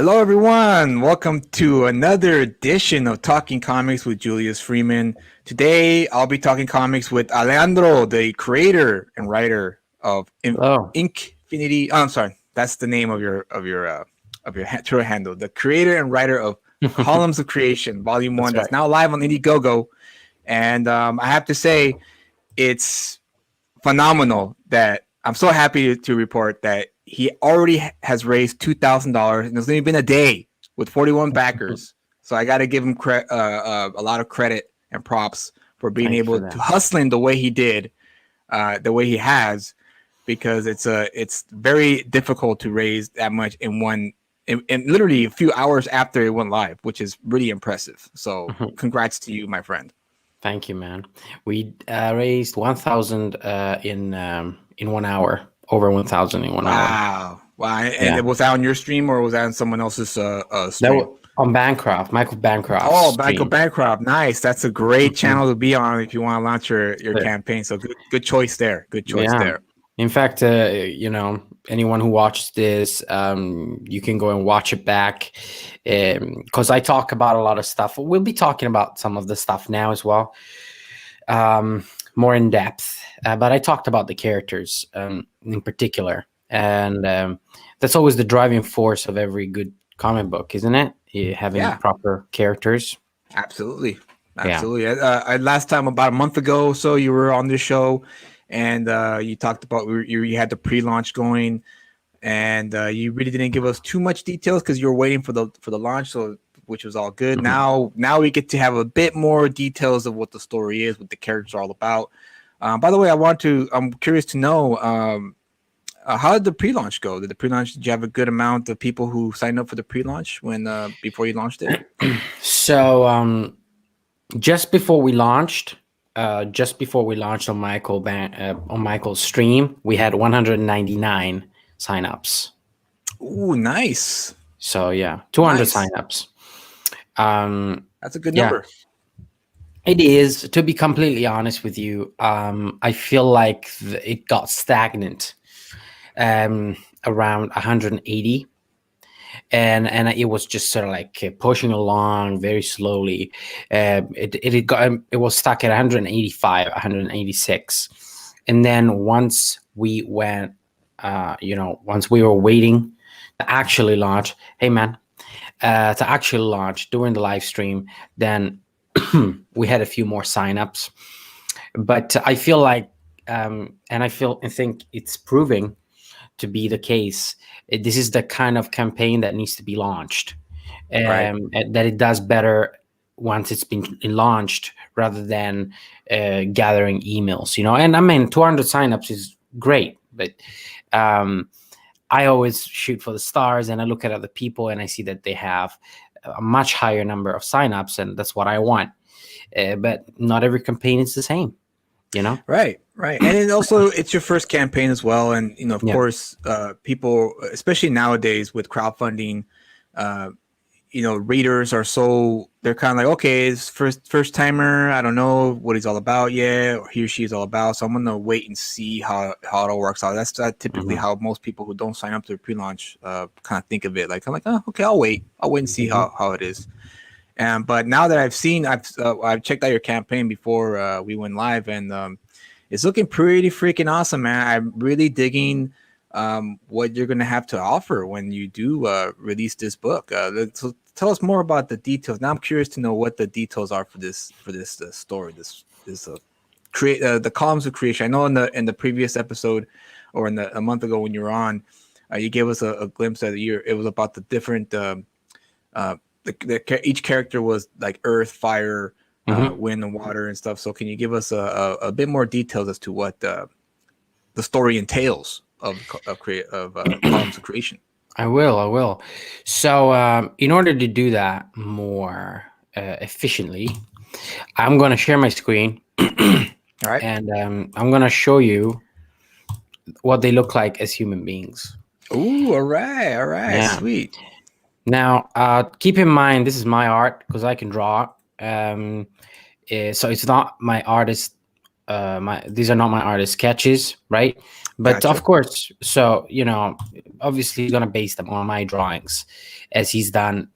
Hello, everyone. Welcome to another edition of Talking Comics with Julius Freeman. Today, I'll be talking comics with Alejandro, the creator and writer of Hello. Inkfinity. Oh, I'm sorry, that's the name of your Twitter handle. The creator and writer of Columns of Creation, Volume That's One, right. that's now live on Indiegogo. And I have to say, it's phenomenal that I'm so happy to report that he already has raised $2,000 and it's only been a day with 41 backers. So I got to give him a lot of credit and props for being Thank you for able to that. hustling the way he did, the way he has, because it's very difficult to raise that much in literally a few hours after it went live, which is really impressive. So congrats to you, my friend. Thank you, man. We raised 1,000 in 1 hour. Over 1,000 in 1 hour. Wow. Wow. And Yeah. it was that on your stream or was that on someone else's That stream? was on Bancroft, Michael Bancroft's Oh, Michael stream. Bancroft. Nice. That's a great Mhm. channel to be on if you want to launch your Yeah. campaign. So good choice there. Good choice Yeah. there. In fact, anyone who watches this, you can go and watch it back because I talk about a lot of stuff. We'll be talking about some of the stuff now as well, more in depth. But I talked about the characters in particular, and that's always the driving force of every good comic book, isn't it? Having Yeah, proper characters. absolutely. Yeah. Absolutely. Last time, about a month ago or so, you were on this show and you talked about you had the pre-launch going and you really didn't give us too much details because you were waiting for the launch, so which was all good. Mhm. Now we get to have a bit more details of what the story is, what the characters are all about. By the way, I'm curious to know how did the pre-launch go? Did you have a good amount of people who signed up for the pre-launch when before you launched it? So just before we launched, on on Michael's stream, we had 199 signups. Ooh, nice, So yeah, 200 nice. signups. Um, That's a good yeah, number. it is. To be completely honest with you, I feel like it got stagnant around 180. And it was just sort of like pushing along very slowly. It was stuck at 185, 186, and then once we went, once we were waiting to actually launch. Hey man, to actually launch during the live stream, then we had a few more signups. But I feel like, and I think it's proving to be the case. This is the kind of campaign that needs to be launched, Right. and that it does better once it's been launched rather than gathering emails. And I mean, 200 signups is great, but um, I always shoot for the stars, and I look at other people and I see that they have a much higher number of signups, and that's what I want. But not every campaign is the same, you know. Right, right, and then also it's your first campaign as well, and of Yeah. course, people, especially nowadays with crowdfunding, uh, readers are they're kind of like, okay, it's first timer. I don't know what he's all about yet, or he or she is all about. So I'm gonna wait and see how it all works out. That's typically Hmm. how most people who don't sign up to the pre-launch kind of think of it. Like I'm like, oh, okay, I'll wait and see Hmm. how it is. But now that I've checked out your campaign before we went live, and it's looking pretty freaking awesome, man. I'm really digging what you're gonna have to offer when you do release this book. So tell us more about the details. Now I'm curious to know what the details are for this story. This create the columns of creation. I know in the previous episode, or a month ago when you were on, you gave us a glimpse of the year. It was about the different. Uh, each character was like earth, fire, Hmm. wind, and water and stuff. So can you give us a bit more details as to what the story entails of columns of creation? I will. I will. So, in order to do that more efficiently, I'm going to share my screen All right. and I'm going to show you what they look like as human beings. Ooh, all right, Yeah. sweet. Now, keep in mind, this is my art because I can draw. So it's not my artist these are not my artist sketches, right? But of Gotcha. course, so obviously he's gonna base them on my drawings, as he's done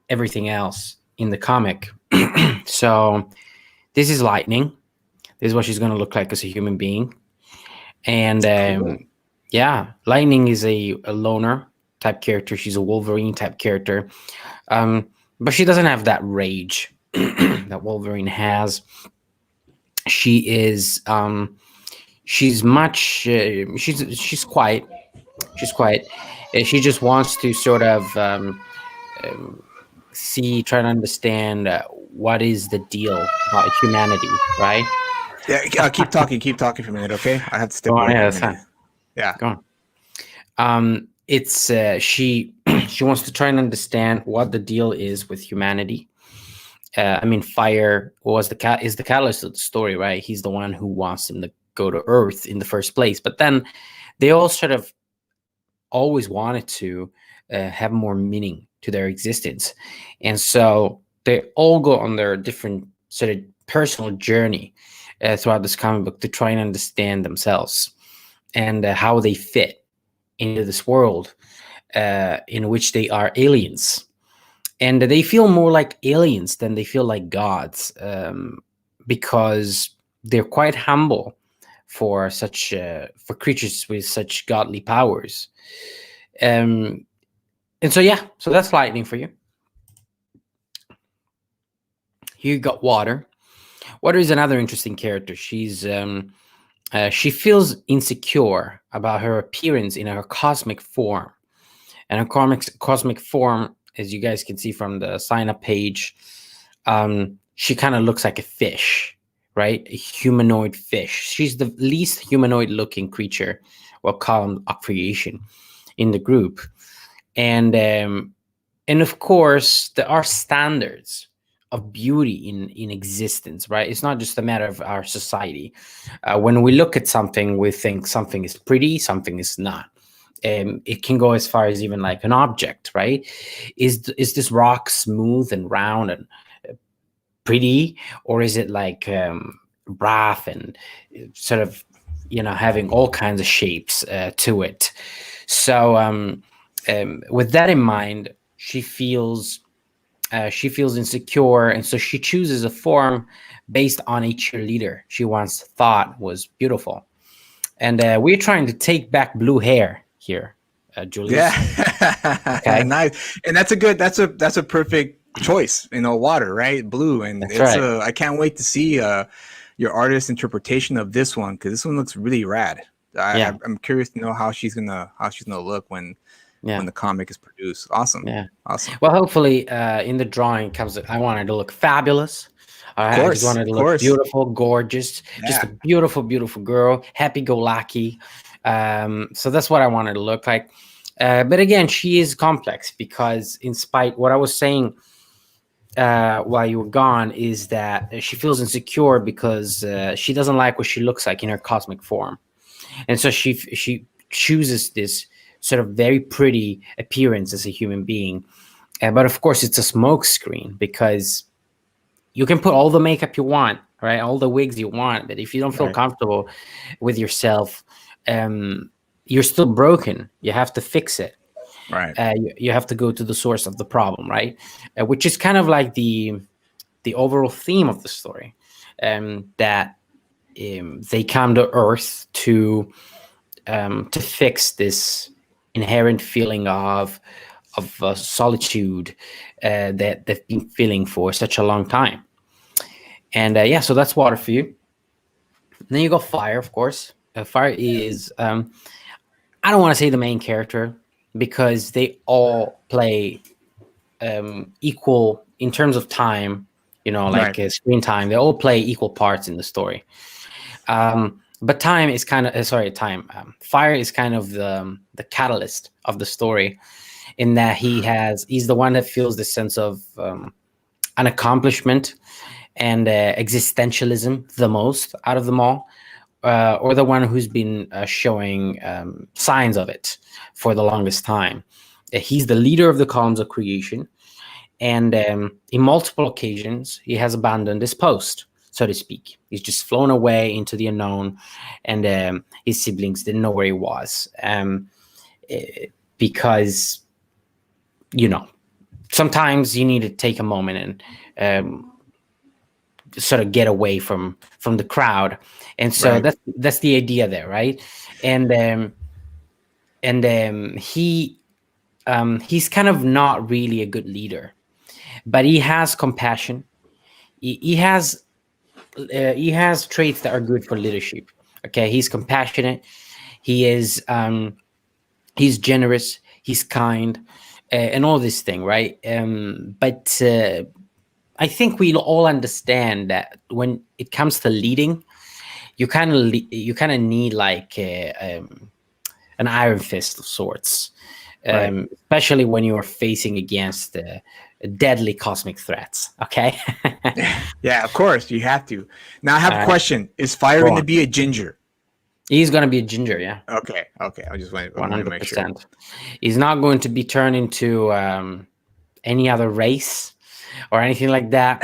everything else in the comic. So this is Lightning. This is what she's gonna look like as a human being, and Cool. yeah, Lightning is a loner type character. She's a Wolverine type character, um, but she doesn't have that rage that Wolverine has. She is she's much she's quiet. She's quiet. She just wants to sort of um, try to understand what is the deal about humanity, right? Yeah, keep talking for a minute, okay? I have to Go step on, away yeah, for a that's minute. fine. Yeah. Go on. It's she she wants to try and understand what the deal is with humanity. I mean, Fire was is the catalyst of the story, right? He's the one who wants them to go to Earth in the first place. But then they all sort of always wanted to have more meaning to their existence, and so they all go on their different sort of personal journey throughout this comic book to try and understand themselves and how they fit into this world in which they are aliens, and they feel more like aliens than they feel like gods, because they're quite humble for such for creatures with such godly powers. Um, and so yeah, so that's Lightning for you. You got Water. Water is another interesting character. She feels insecure about her appearance in her cosmic form, and her cosmic form, as you guys can see from the sign up page, she kind of looks like a fish, right? A humanoid fish. She's the least humanoid looking creature or column of creation in the group. And and of course there are standards of beauty in existence, right? It's not just a matter of our society. When we look at something, we think something is pretty, something is not. It can go as far as even like an object, right? Is this rock smooth and round and pretty, or is it like rough and sort of having all kinds of shapes to it? So with that in mind, she feels insecure, and so she chooses a form based on a cheerleader she once thought was beautiful. And we're trying to take back blue hair here, Yeah. Julius. Okay, Nice. And that's a perfect choice, water, right? Blue. And that's right. I can't wait to see your artist's interpretation of this one, because this one looks really rad. Yeah, I'm curious to know how she's gonna look when yeah, the comic is produced. Awesome. yeah. Awesome. Well, hopefully, in the drawing comes. I wanted to look fabulous. All right, I just wanted Of to look course. beautiful, gorgeous, just a Yeah. beautiful, beautiful girl, happy-go-lucky. So that's what I wanted to look like. But again, she is complex because, in spite what I was saying while you were gone, is that she feels insecure because she doesn't like what she looks like in her cosmic form, and so she chooses this sort of very pretty appearance as a human being. But of course, it's a smoke screen because you can put all the makeup you want, right? All the wigs you want, but if you don't feel Right. comfortable with yourself, um, you're still broken. You have to fix it. Right. You have to go to the source of the problem, right? Which is kind of like the overall theme of the story, that they come to Earth to fix this inherent feeling of solitude that they've been feeling for such a long time. And yeah, so that's Water for you. And then you go Fire, of course. Fire is I don't want to say the main character because they all play equal in terms of time. Right. Like screen time. They all play equal parts in the story. But time is kind of sorry, time. Fire is kind of the catalyst of the story, in that he's the one that feels the sense of an accomplishment and existentialism the most out of them all, or the one who's been showing signs of it for the longest time. He's the leader of the columns of creation, and in multiple occasions he has abandoned his post. so to speak. He's just flown away into the unknown, and his siblings didn't know where he was, because sometimes you need to take a moment and sort of get away from the crowd, and so Right. that's the idea there, right? And he's kind of not really a good leader, but he has compassion. He has traits that are good for leadership. Okay, he's compassionate. He's generous. He's kind, and all this thing, right? But I think we all understand that when it comes to leading, you kind of need like an iron fist of sorts, Right. especially when you are facing against deadly cosmic threats. Okay. Yeah, of course you have to. Now I have a uh, question. Is Fire Go going to on. be a ginger? He's gonna be a ginger, yeah, Okay. Okay. I one want to hundred make sure. percent. He's not going to be turned into any other race or anything like that.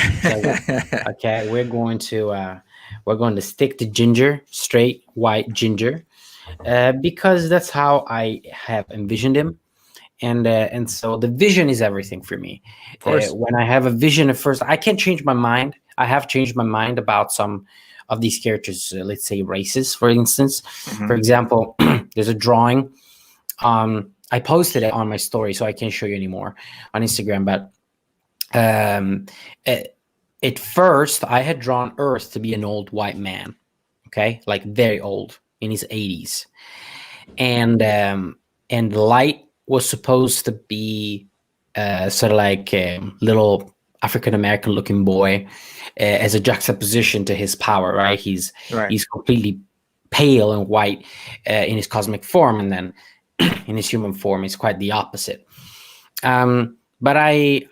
Okay, we're going to stick to ginger, straight white ginger, because that's how I have envisioned him. And so the vision is everything for me. Of course. When I have a vision at first, I can't change my mind. I have changed my mind about some of these characters, let's say races, for instance. For Hmm. example, there's a drawing. I posted it on my story, so I can't show you anymore on Instagram. But um, at first, I had drawn Earth to be an old white man, okay, like very old in his 80s, and Light was supposed to be sort of like a little African American looking boy, as a juxtaposition to his power. Right, he's Right. he's completely pale and white in his cosmic form, and then in his human form, he's quite the opposite. But I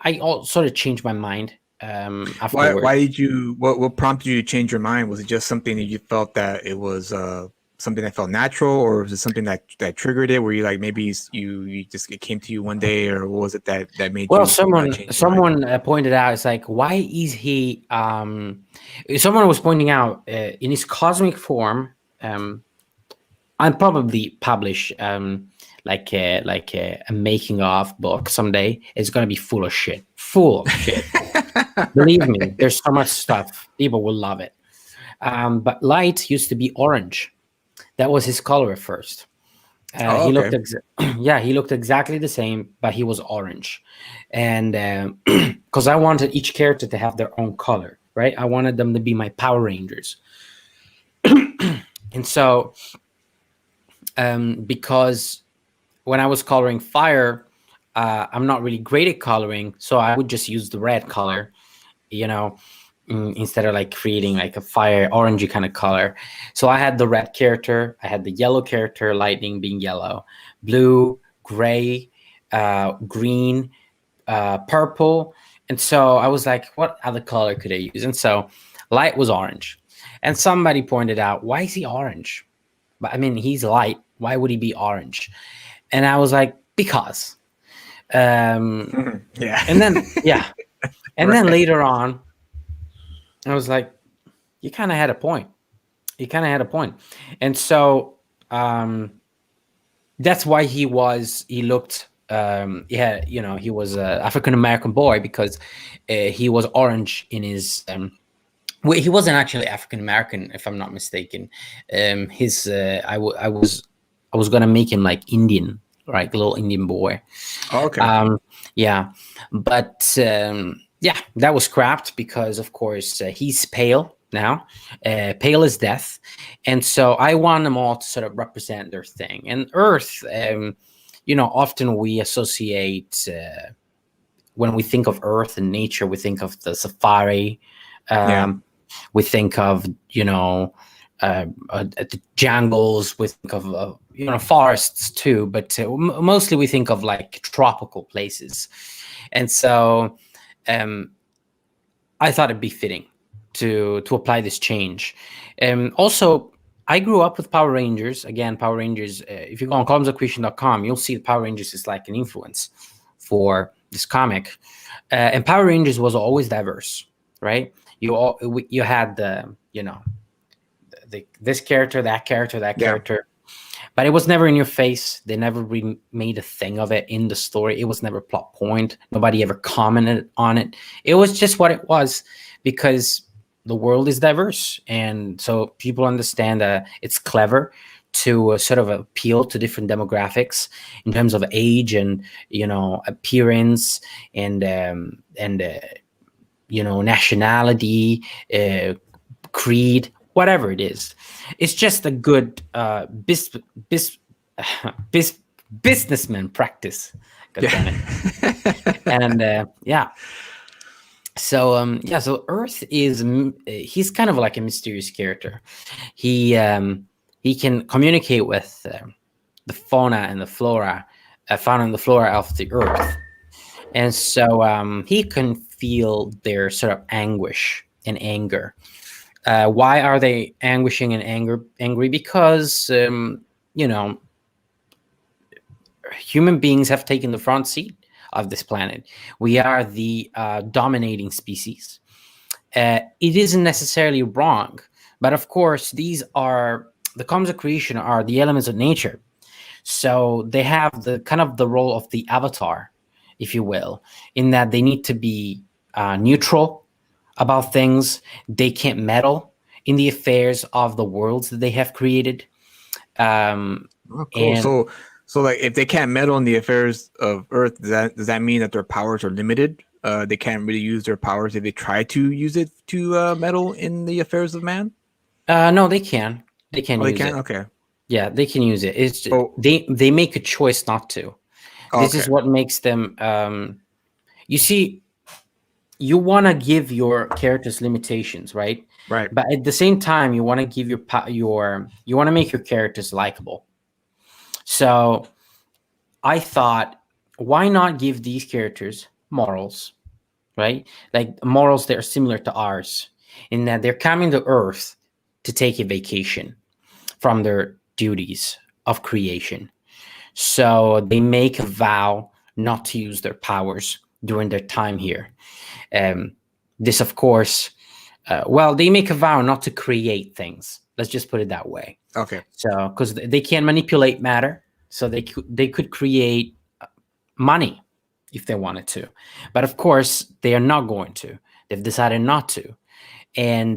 sort of changed my mind afterward. Why did you? What prompted you to change your mind? Was it just something that you felt that it was something that felt natural, or was it something that triggered it? Were you like maybe you just it came to you one day, or what was it that made Well, you someone change your mind? someone pointed out, it's like, why is he? Someone was pointing out, in his cosmic form. I'll probably publish like a making of book someday. It's gonna be full of shit, full of shit. Believe me, there's so much stuff. People will love it. But Light used to be orange. That was his color at first. Oh, He okay. looked yeah, he looked exactly the same, but he was orange. And because I wanted each character to have their own color, right? I wanted them to be my Power Rangers. And so, because when I was coloring Fire, I'm not really great at coloring, so I would just use the red color, you know, instead of like creating like a fire orangey kind of color. So I had the red character, I had the yellow character, Lightning being yellow, blue, gray, green, purple. And so I was like, what other color could I use? And so Light was orange. And somebody pointed out, why is he orange? But I mean, he's light. Why would he be orange? And I was like, because. Um, Yeah. and then, yeah. And then Right. later on, I was like, you kind of had a point. You kind of had a point. And so, that's why he looked, yeah, he was an African American boy, because he was orange in his, well, he wasn't actually African American, if I'm not mistaken. His I was gonna make him like Indian, right, a little Indian boy. Oh, okay. Yeah, but yeah, that was scrapped because, of course, he's pale now, pale as death, and so I want them all to sort of represent their thing. And Earth, often we associate, when we think of Earth and nature, we think of the safari. Yeah. Um, we think of the jungles. We think of forests too, but mostly we think of like tropical places. And so, I thought it'd be fitting to apply this change. Also, I grew up with Power Rangers. Again, Power Rangers. If you go on columnsofcreation.com, you'll see the Power Rangers is like an influence for this comic. And Power Rangers was always diverse, right? You had the, this character, that character, that Yeah. character, but it was never in your face. They never made a thing of it in the story. It was never plot point. Nobody ever commented on it. It was just what it was, because the world is diverse, and so people understand that it's clever to sort of appeal to different demographics in terms of age and, appearance, and nationality, uh, creed, whatever it is. It's just a good bis, bis, businessman practice. God Yeah. damn it. And yeah. So Earth is, he's kind of like a mysterious character. He can communicate with the fauna and the flora of the Earth, and so he can feel their sort of anguish and anger. Why are they anguishing and angry? Because you know human beings have taken the front seat of this planet. We are the dominating species. It isn't necessarily wrong, but of course, the commons of creation are the elements of nature. So they have the kind of the role of the avatar, if you will, in that they need to be neutral about things. They can't meddle in the affairs of the worlds that they have created. Um, Oh, cool. and So like, if they can't meddle in the affairs of Earth, does that mean that their powers are limited? They can't really use their powers if they try to use it to meddle in the affairs of man. no, they can. They can Oh, they use can. it. Okay. Yeah, they can use it. Oh, They make a choice not to. This okay. is what makes them. You see, you want to give your characters limitations, right? Right. But at the same time, you want to give you want to make your characters likable. So I thought, why not give these characters morals, right? Like morals that are similar to ours, in that they're coming to Earth to take a vacation from their duties of creation. So they make a vow not to use their powers during their time here. Um, this, of course, they make a vow not to create things. Let's just put it that way. Okay. So, because they can't manipulate matter, so they could create money if they wanted to, but of course they are not going to. They've decided not to, and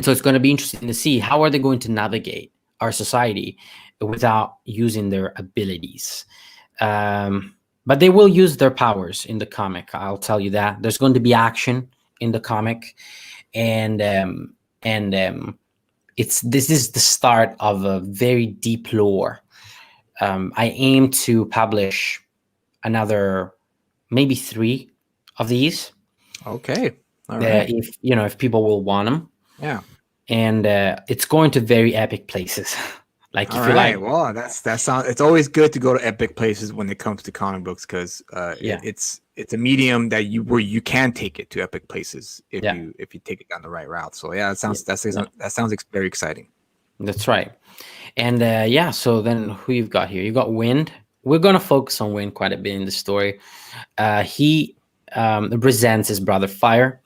so it's going to be interesting to see how are they going to navigate our society without using their abilities. But they will use their powers in the comic. I'll tell you that there's going to be action in the comic, and this is the start of a very deep lore. I aim to publish another maybe 3 of these, Okay. All right. if people will want them, Yeah. and it's going to very epic places. Like All if you like, right. Well, that sounds. It's always good to go to epic places when it comes to comic books because yeah, it's a medium that you can take it to epic places if yeah, you take it down the right route. So yeah, yeah, yeah, that sounds very exciting. that's right. And yeah, so then who you've got here? You got Wind. We're gonna focus on Wind quite a bit in the story. He represents his brother Fire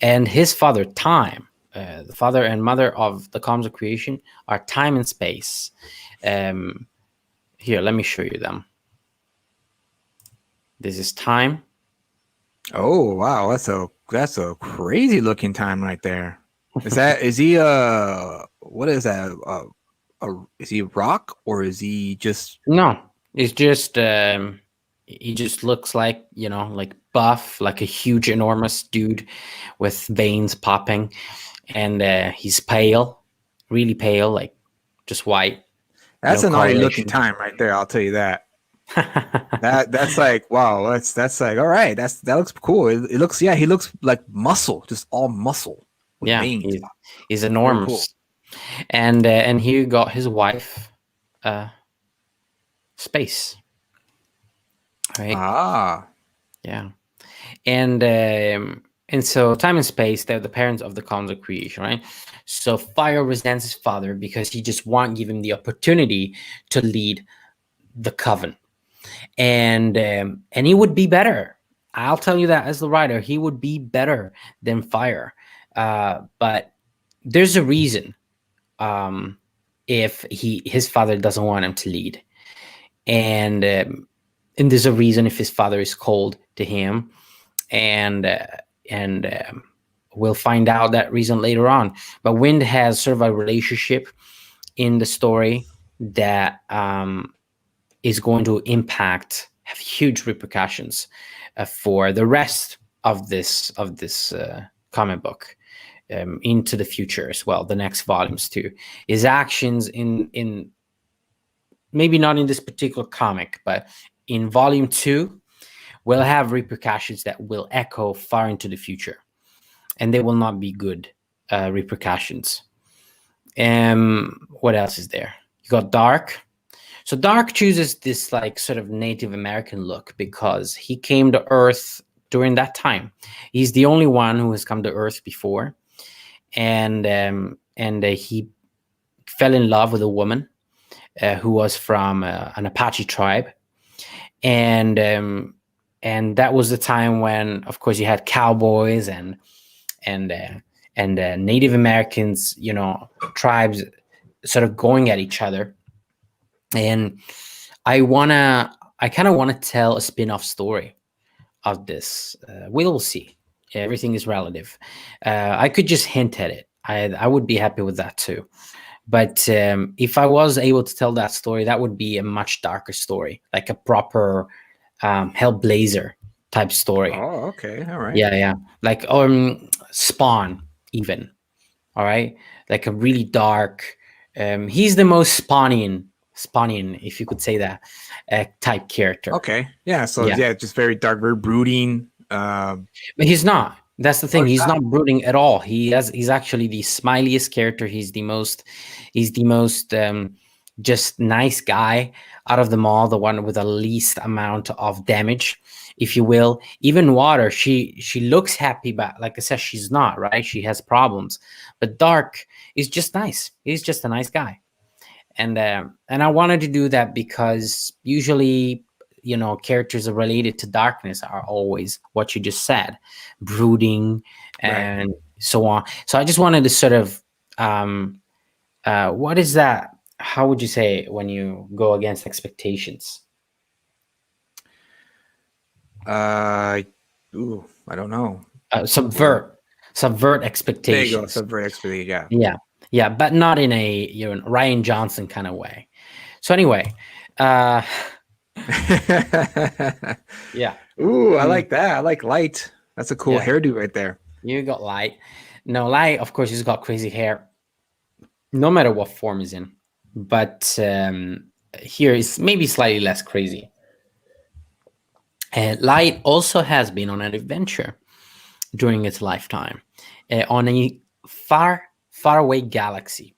and his father Time. The father and mother of the coms of creation are time and space. Um, Here, let me show you them. This is Time. Oh wow, that's a crazy looking time right there. Is he what is that is he rock or is he just No, it's just he just looks like, like buff, like a huge, enormous dude with veins popping, and he's pale, really pale, like just white, that's no a naughty looking coloration. time right there, I'll tell you that. That's like wow, that's like all right, that looks cool. It looks yeah, he looks like muscle, just all muscle with Yeah, veins. he's Very cool. enormous, and here you got his wife, uh, Space, right? Ah, Yeah. And so time and space, they're the parents of the cons of creation, right? So Fire resents his father because he just won't give him the opportunity to lead the coven, and he would be better I'll tell you that as the writer, he would be better than Fire. But there's a reason, if his father doesn't want him to lead, and there's a reason if his father is cold to him, and we'll find out that reason later on. But Wind has sort of a relationship in the story that is going to have huge repercussions for the rest of this comic book, into the future as well. The next volumes too. His actions in maybe not in this particular comic, but in volume 2 will have repercussions that will echo far into the future, and they will not be good repercussions. What else is there? You got Dark. So Dark chooses this like sort of Native American look because he came to Earth during that time. He's the only one who has come to Earth before, and he fell in love with a woman who was from an Apache tribe, and that was the time when, of course, you had cowboys and Native Americans, tribes, sort of going at each other. And I kind of want to tell a spin-off story of this. We'll see. Everything is relative. I could just hint at it. I would be happy with that too. But if I was able to tell that story, that would be a much darker story, like a proper Hellblazer type story. Oh, okay, all right. Yeah, like Spawn even. All right, like a really dark. He's the most Spawnian, if you could say that, type character. Okay, yeah. So Yeah, yeah, just very dark, very brooding. but he's not. That's the Oh, thing. He's not brooding at all. He's actually the smiliest character. He's the most just nice guy out of them all. The one with the least amount of damage, if you will. Even Water, she looks happy, but like I said, she's not, right. She has problems. But Dark is just nice. He's just a nice guy. And I wanted to do that because usually, characters related to darkness are always what you just said, brooding right. and so on. So I just wanted to sort of, what is that? How would you say when you go against expectations? Uh, I don't know. Word. Subvert There you go. expectations. Subvert expedition. Yeah. Yeah, but not in a Ryan Johnson kind of way. So anyway, uh, yeah. Ooh, I like that. I like Light. That's a cool Yeah. hairdo right there. You got Light. No, Light, of course, he's got crazy hair, no matter what form he's in. But here is maybe slightly less crazy. Light also has been on an adventure during its lifetime on a far, far away galaxy,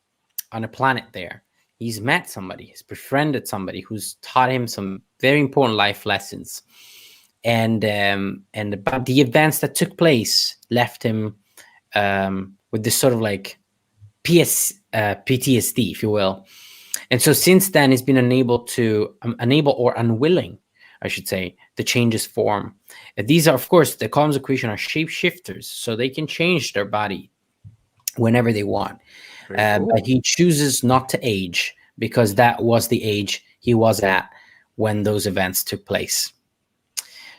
on a planet there. He's met somebody, he's befriended somebody who's taught him some very important life lessons. And but the events that took place left him with this sort of like PTSD, if you will. And so since then, he's been unable or unwilling, I should say, to change his form. These are, of course, the columns of creation are shapeshifters, so they can change their body whenever they want. Cool. But he chooses not to age because that was the age he was at when those events took place.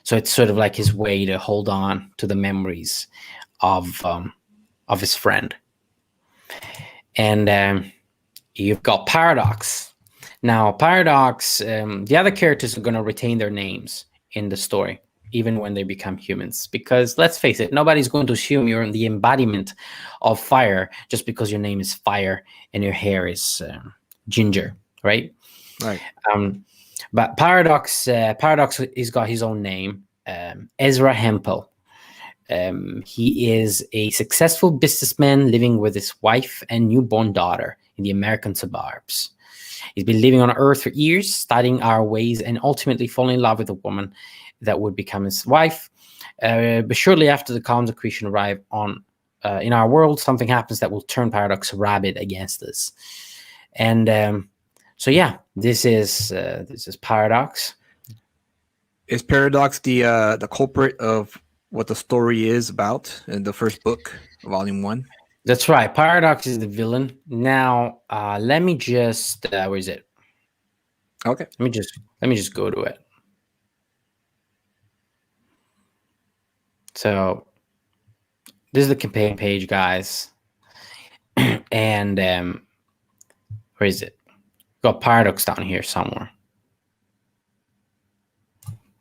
So it's sort of like his way to hold on to the memories of his friend. And you've got Paradox. Now, Paradox, the other characters are going to retain their names in the story, even when they become humans. Because let's face it, nobody's going to assume you're the embodiment of fire just because your name is Fire and your hair is ginger, right? Right. But Paradox has got his own name, Ezra Hempel. He is a successful businessman living with his wife and newborn daughter in the American suburbs. He's been living on Earth for years, studying our ways, and ultimately falling in love with a woman that would become his wife. But shortly after the columns of creation arrive in our world, something happens that will turn Paradox rabid against us. And so, yeah, this is Paradox. Is Paradox the culprit of what the story is about in the first book, volume one? That's right. Paradox is the villain. Now, let me just where is it? Okay. Let me just go to it. So this is the campaign page, guys, and where is it? Got Paradox down here somewhere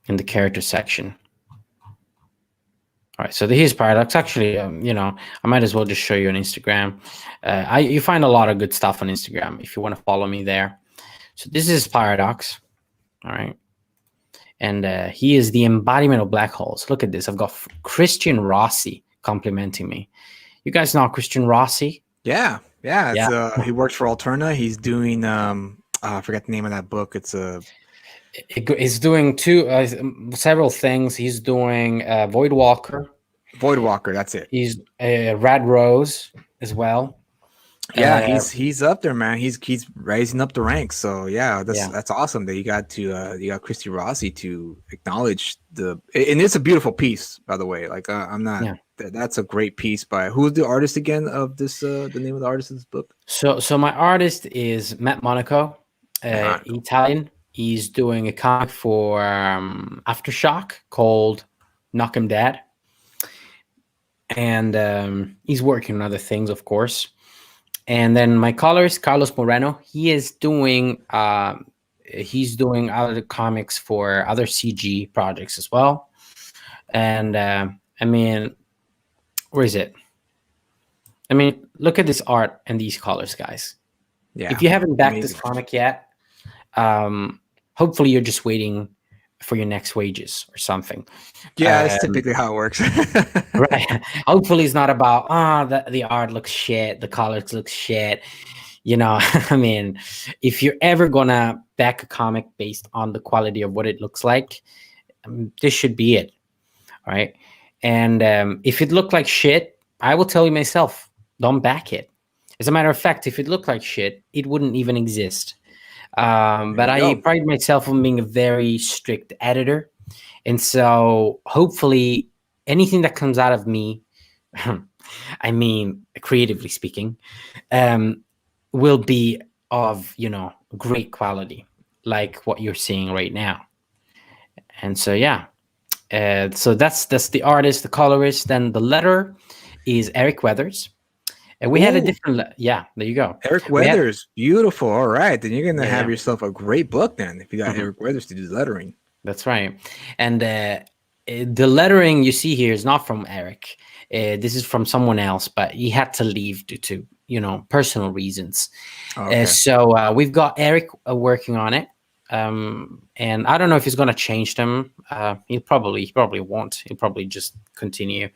in the character section. All right, so here's Paradox. Actually, I might as well just show you on Instagram. You find a lot of good stuff on Instagram if you want to follow me there. So this is Paradox. All right, and he is the embodiment of black holes. Look at this. I've got Christian Rossi complimenting me. You guys know Christian Rossi? Yeah, yeah. It's Yeah, he works for Alterna. He's doing I forget the name of that book. It's a he's doing several things. He's doing Void Walker. Void Walker. That's it. He's Red Rose as well. Yeah, Uh, he's up there, man. He's rising up the ranks. So yeah, yeah, that's awesome that you got Christy Rossi to acknowledge and it's a beautiful piece, by the way. Like I'm not yeah. that's a great piece by who's the artist again of this the name of the artist of this book? So my artist is Matt Monaco, Monaco. Italian. He's doing a comic for Aftershock called Knock 'Em Dead, and he's working on other things, of course. And then my colorist Carlos Moreno, he's doing other comics for other CG projects as well. And I mean, where is it? I mean, look at this art and these colors, guys. Yeah. If you haven't backed this Amazing. comic yet, hopefully you're just waiting for your next wages or something. Yeah, that's typically how it works. Right. Hopefully it's not about the art looks shit, the colors look shit. I mean, if you're ever gonna back a comic based on the quality of what it looks like, this should be it. All right. And if it looked like shit, I will tell you myself, don't back it. As a matter of fact, if it looked like shit, it wouldn't even exist. There But you I go. pride myself on being a very strict editor. And so hopefully anything that comes out of me, I mean, creatively speaking, will be of, great quality, like what you're seeing right now. And so, yeah. So that's the artist, the colorist. Then the letter is Eric Weathers. And we had a Ooh, different, yeah, there you go. Eric We had, Weathers. Beautiful. All right. Then you're gonna yeah, have yeah. yourself a great book then if you got Mhm. Eric Weathers to do the lettering. That's right. And the lettering you see here is not from Eric. This is from someone else, but he had to leave due to personal reasons. Okay. So we've got Eric working on it, and I don't know if he's going to change them. He probably won't. He'll probably just continue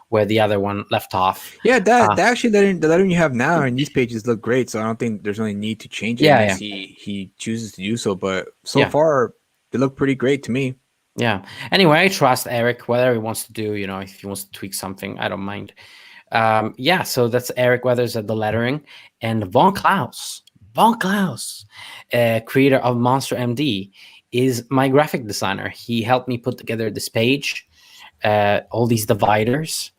where the other one left off. Yeah, Uh, that actually the lettering you have now and these pages look great. So I don't think there's any need to change it yeah, unless yeah, he chooses to do so. But so yeah. far they look pretty great to me. Yeah. Anyway, I trust Eric. Whatever he wants to do, if he wants to tweak something, I don't mind. Yeah. So that's Eric Weathers at the lettering, and Von Klaus, creator of Monster MD, is my graphic designer. He helped me put together this page, all these dividers,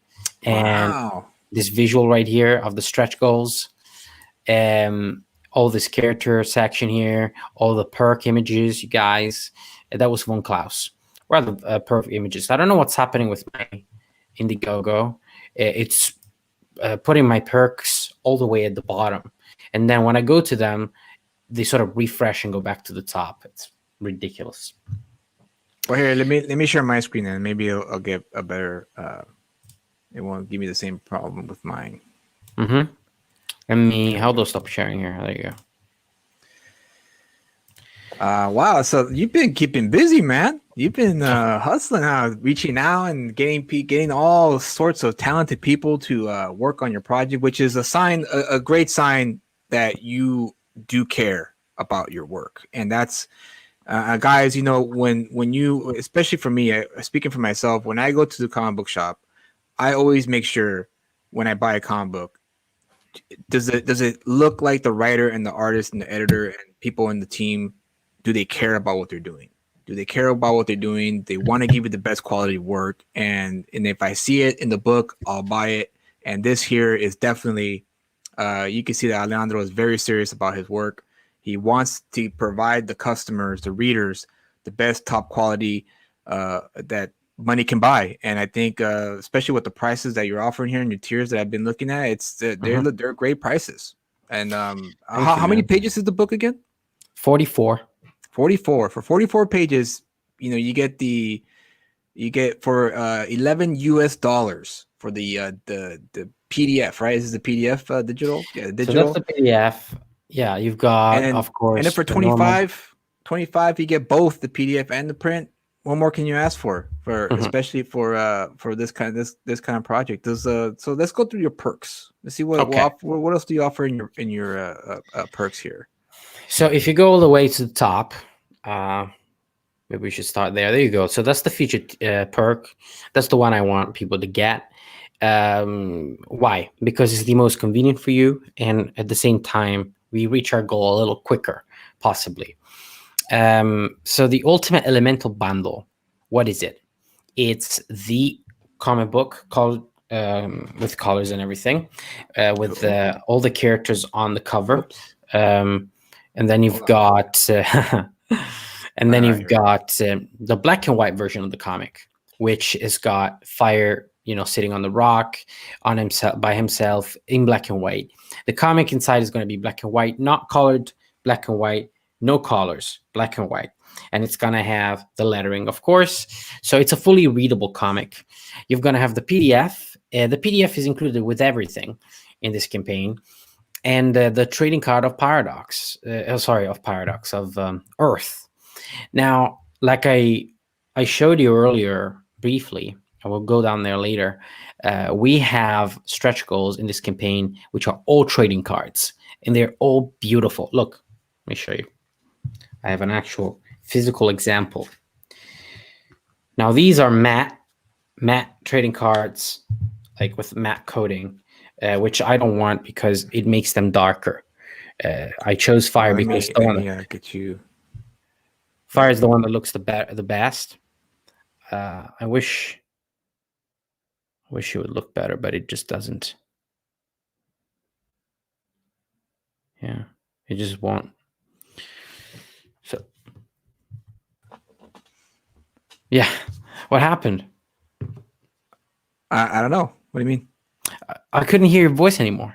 and Wow. this visual right here of the stretch goals. All this character section here, all the perk images, you guys. That was Von Klaus. Where are the perk images? I don't know what's happening with my Indiegogo. It's putting my perks all the way at the bottom. And then when I go to them, they sort of refresh and go back to the top. It's ridiculous. Well, here let me share my screen and maybe I'll get a better. It won't give me the same problem with mine. Mm-hmm. Let me, There we how do I go. stop sharing here? There you go. Wow. So you've been keeping busy, man. You've been hustling out, reaching out, and getting all sorts of talented people to work on your project, which is a great sign that you do care about your work. And that's guys. When you, especially for me, speaking for myself, when I go to the comic book shop, I always make sure when I buy a comic book, does it look like the writer and the artist and the editor and people in the team, do they care about what they're doing? Do they care about what they're doing? They want to give you the best quality work, and if I see it in the book, I'll buy it. And this here is definitely, you can see that Alejandro is very serious about his work. He wants to provide the customers, the readers, the best top quality that money can buy. And I think, especially with the prices that you're offering here in your tiers that I've been looking at, they're great prices. And Thank you, how many man. pages is the book again? 44. 44. For 44 pages, you get for 11 US dollars for the PDF, right? This is the PDF digital, yeah, So that's digital. the PDF. Yeah, you've And got, then of and then course, for the normal. 25 you get both the PDF and the print. What more can you ask for Mhm. especially for this kind of project? Does so let's go through your perks. Let's see Okay. what else do you offer in your perks here? So if you go all the way to the top, uh, maybe we should start there. There you go. So that's the featured perk. That's the one I want people to get. Why? Because it's the most convenient for you, and at the same time, we reach our goal a little quicker, possibly. So the Ultimate Elemental Bundle, what is it? It's the comic book called with colors and everything, with Oh, all the characters on the cover, whoops. um, and then Hold you've on. got All right, here we go. the black and white version of the comic, which has got Fire, sitting on the rock on himself by himself in black and white. The comic inside is going to be black and white, not colored, black and white, no colors, black and white. And it's going to have the lettering, of course. So it's a fully readable comic. You're going to have the PDF. The PDF is included with everything in this campaign, and the trading card of Paradox. Of Paradox of Earth. Now, like I showed you earlier briefly, I will go down there later. We have stretch goals in this campaign, which are all trading cards, and they're all beautiful. Look, let me show you. I have an actual physical example. Now, these are matte trading cards, like with matte coating, which I don't want because it makes them darker. I chose Well, Fire because let me get you. Fire is the one that looks the best. I wish it would look better, but it just doesn't. Yeah, it just won't. So yeah, what happened? I don't know. What do you mean? I couldn't hear your voice anymore.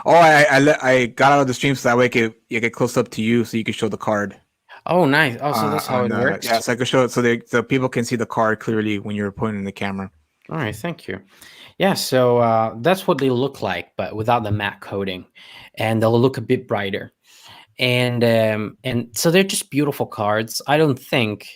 Oh, I got out of the stream so that way it get close up to you so you can show the card. Oh, nice. Oh, so that's how On it yeah, works. so I could show it so people can see the card clearly when you're pointing the camera. All right, thank you. Yeah, so that's what they look like, but without the matte coating, and they'll look a bit brighter. And so they're just beautiful cards. I don't think,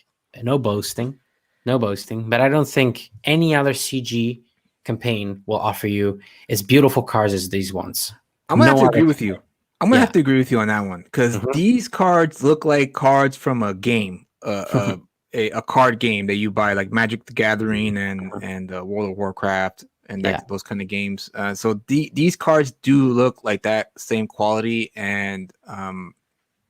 no boasting, no boasting, but I don't think any other CG campaign will offer you as beautiful cards as these ones. I'm gonna have No to other. agree with you. I'm gonna have Yeah. to agree with you on that one because Mhm. these cards look like cards from a game, a card game that you buy, like Magic the Gathering and World of Warcraft and Yeah. those kind of games. So these cards do look like that same quality, and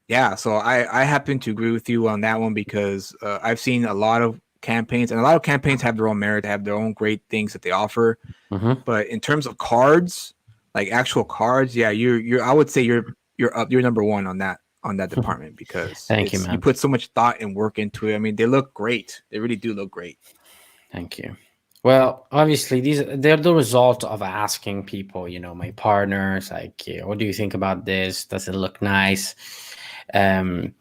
yeah. So I happen to agree with you on that one because I've seen a lot of campaigns, and a lot of campaigns have their own merit, have their own great things that they offer. Hmm. But in terms of cards, like actual cards, yeah, you're I would say you're number one on that department because Thank you, it's you man. put so much thought and work into it. I mean, they look great. They really do look great. Thank you. Well, obviously, they're the result of asking people, my partners, like, what do you think about this? Does it look nice? And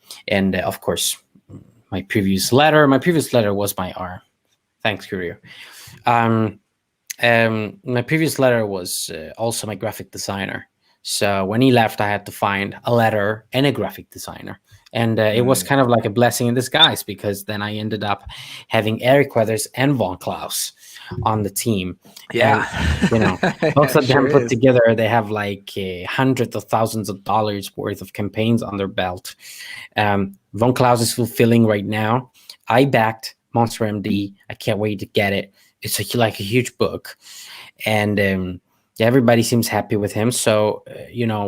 of course, my previous letter. My previous letter was my R. Thanks, Curio. Um, my previous letter was also my graphic designer. So when he left, I had to find a letter and a graphic designer. And it was Mm. kind of like a blessing in disguise because then I ended up having Eric Weathers and Von Klaus on the team. Yeah, And, both yeah, of sure them put is. together, they have like hundreds of thousands of dollars worth of campaigns on their belt. Von Klaus is fulfilling right now. I backed Monster MD. I can't wait to get it. It's like a huge book, and yeah, everybody seems happy with him. So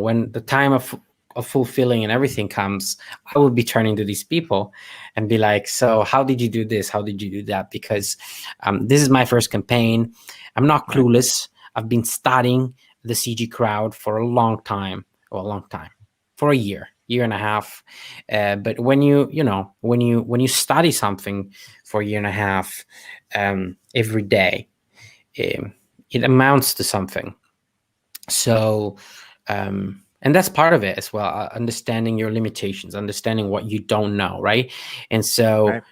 when the time of of fulfilling and everything comes, I would be turning to these people and be like, so how did you do this? How did you do that? Because this is my first campaign. I'm not Right. clueless. I've been studying the CG crowd for a long time, or a long time, for a year and a half. But when when you study something for a year and a half, every day, um, it amounts to something. So, and that's part of it as well, understanding your limitations, understanding what you don't know, right? And so, Right.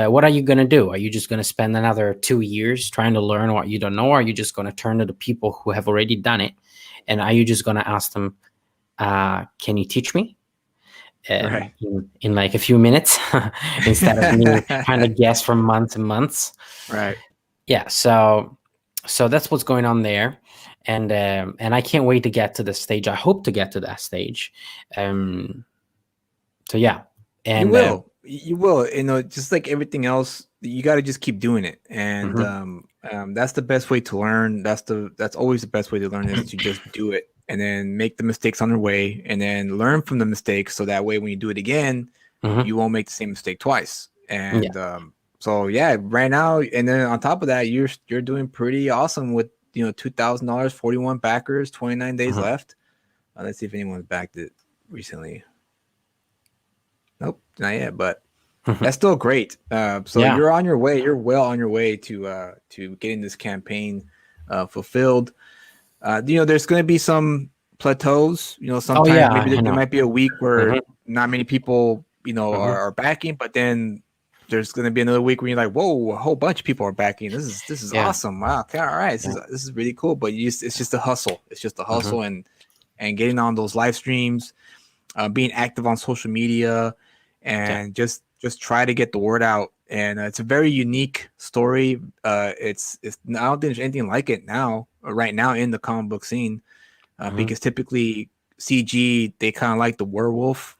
what are you going to do? Are you just going to spend another 2 years trying to learn what you don't know? Or are you just going to turn to the people who have already done it? And are you just going to ask them, can you teach me? Right. In like a few minutes, instead of me trying to guess for months and months. Right. Yeah, so that's what's going on there. And I can't wait to get to the stage. I hope to get to that stage. um so yeah. You And will. You will. You know, just like everything else, you got to just keep doing it, and mhm, that's the best way to learn. That's always the best way to learn is to just do it, and then make the mistakes on the way, and then learn from the mistakes, so that way when you do it again, mhm, you won't make the same mistake twice. yeah. And so yeah, right now, and then on top of that, you're doing pretty awesome with $2,000, 41 backers, 29 days Mhm, left. Let's see if anyone's backed it recently. Nope, not yet, but mhm, that's still great. So yeah. you're on your way. You're well on your way to getting this campaign fulfilled. There's going to be some plateaus. Oh Sometimes yeah, maybe I there know. might be a week where Mhm, not many people, mhm, are backing, but then there's going to be another week where you're like, whoa, a whole bunch of people are backing. This is yeah, awesome. Wow. Okay, all right. This yeah. is this is really cool. But it's just a hustle. It's just a Mhm, hustle, and getting on those live streams, being active on social media, yeah. and just try to get the word out. And it's a very unique story. It's I don't think there's anything like it now, right now in the comic book scene, Mhm. because typically CG, they kind of like the werewolf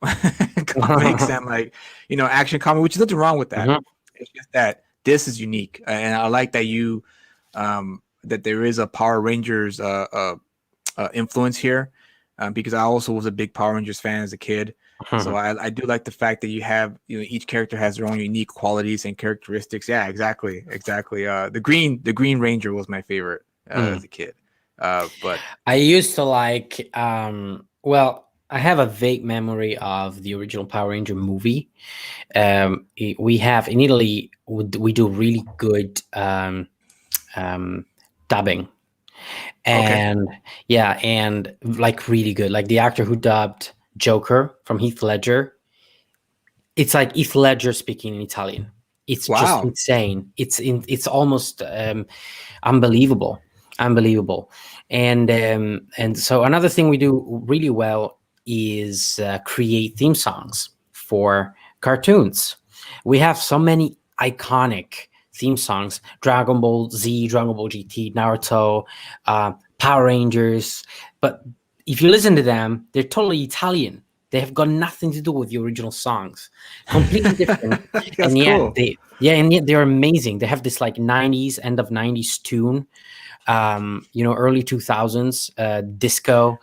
comics and like action comic, which is nothing wrong with that. Mhm, It's just that this is unique, and I like that that there is a Power Rangers influence here, because I also was a big Power Rangers fan as a kid. So mhm, I do like the fact that you have each character has their own unique qualities and characteristics. Yeah, exactly, exactly. The Green Ranger was my favorite mhm. as a kid. But I used to like, well, I have a vague memory of the original Power Ranger movie. We have in Italy, we do really good um, dubbing, okay, and yeah, and like really good. Like the actor who dubbed Joker from Heath Ledger, it's like Heath Ledger speaking in Italian. It's just wow, insane. It's almost unbelievable, unbelievable. And so another thing we do really well is create theme songs for cartoons. We have so many iconic theme songs: Dragon Ball Z, Dragon Ball GT, Naruto, Power Rangers. But if you listen to them, they're totally Italian. They have got nothing to do with the original songs, completely different. that's And yet cool. they're amazing. They have this like 90s, end of 90s tune, early 2000s disco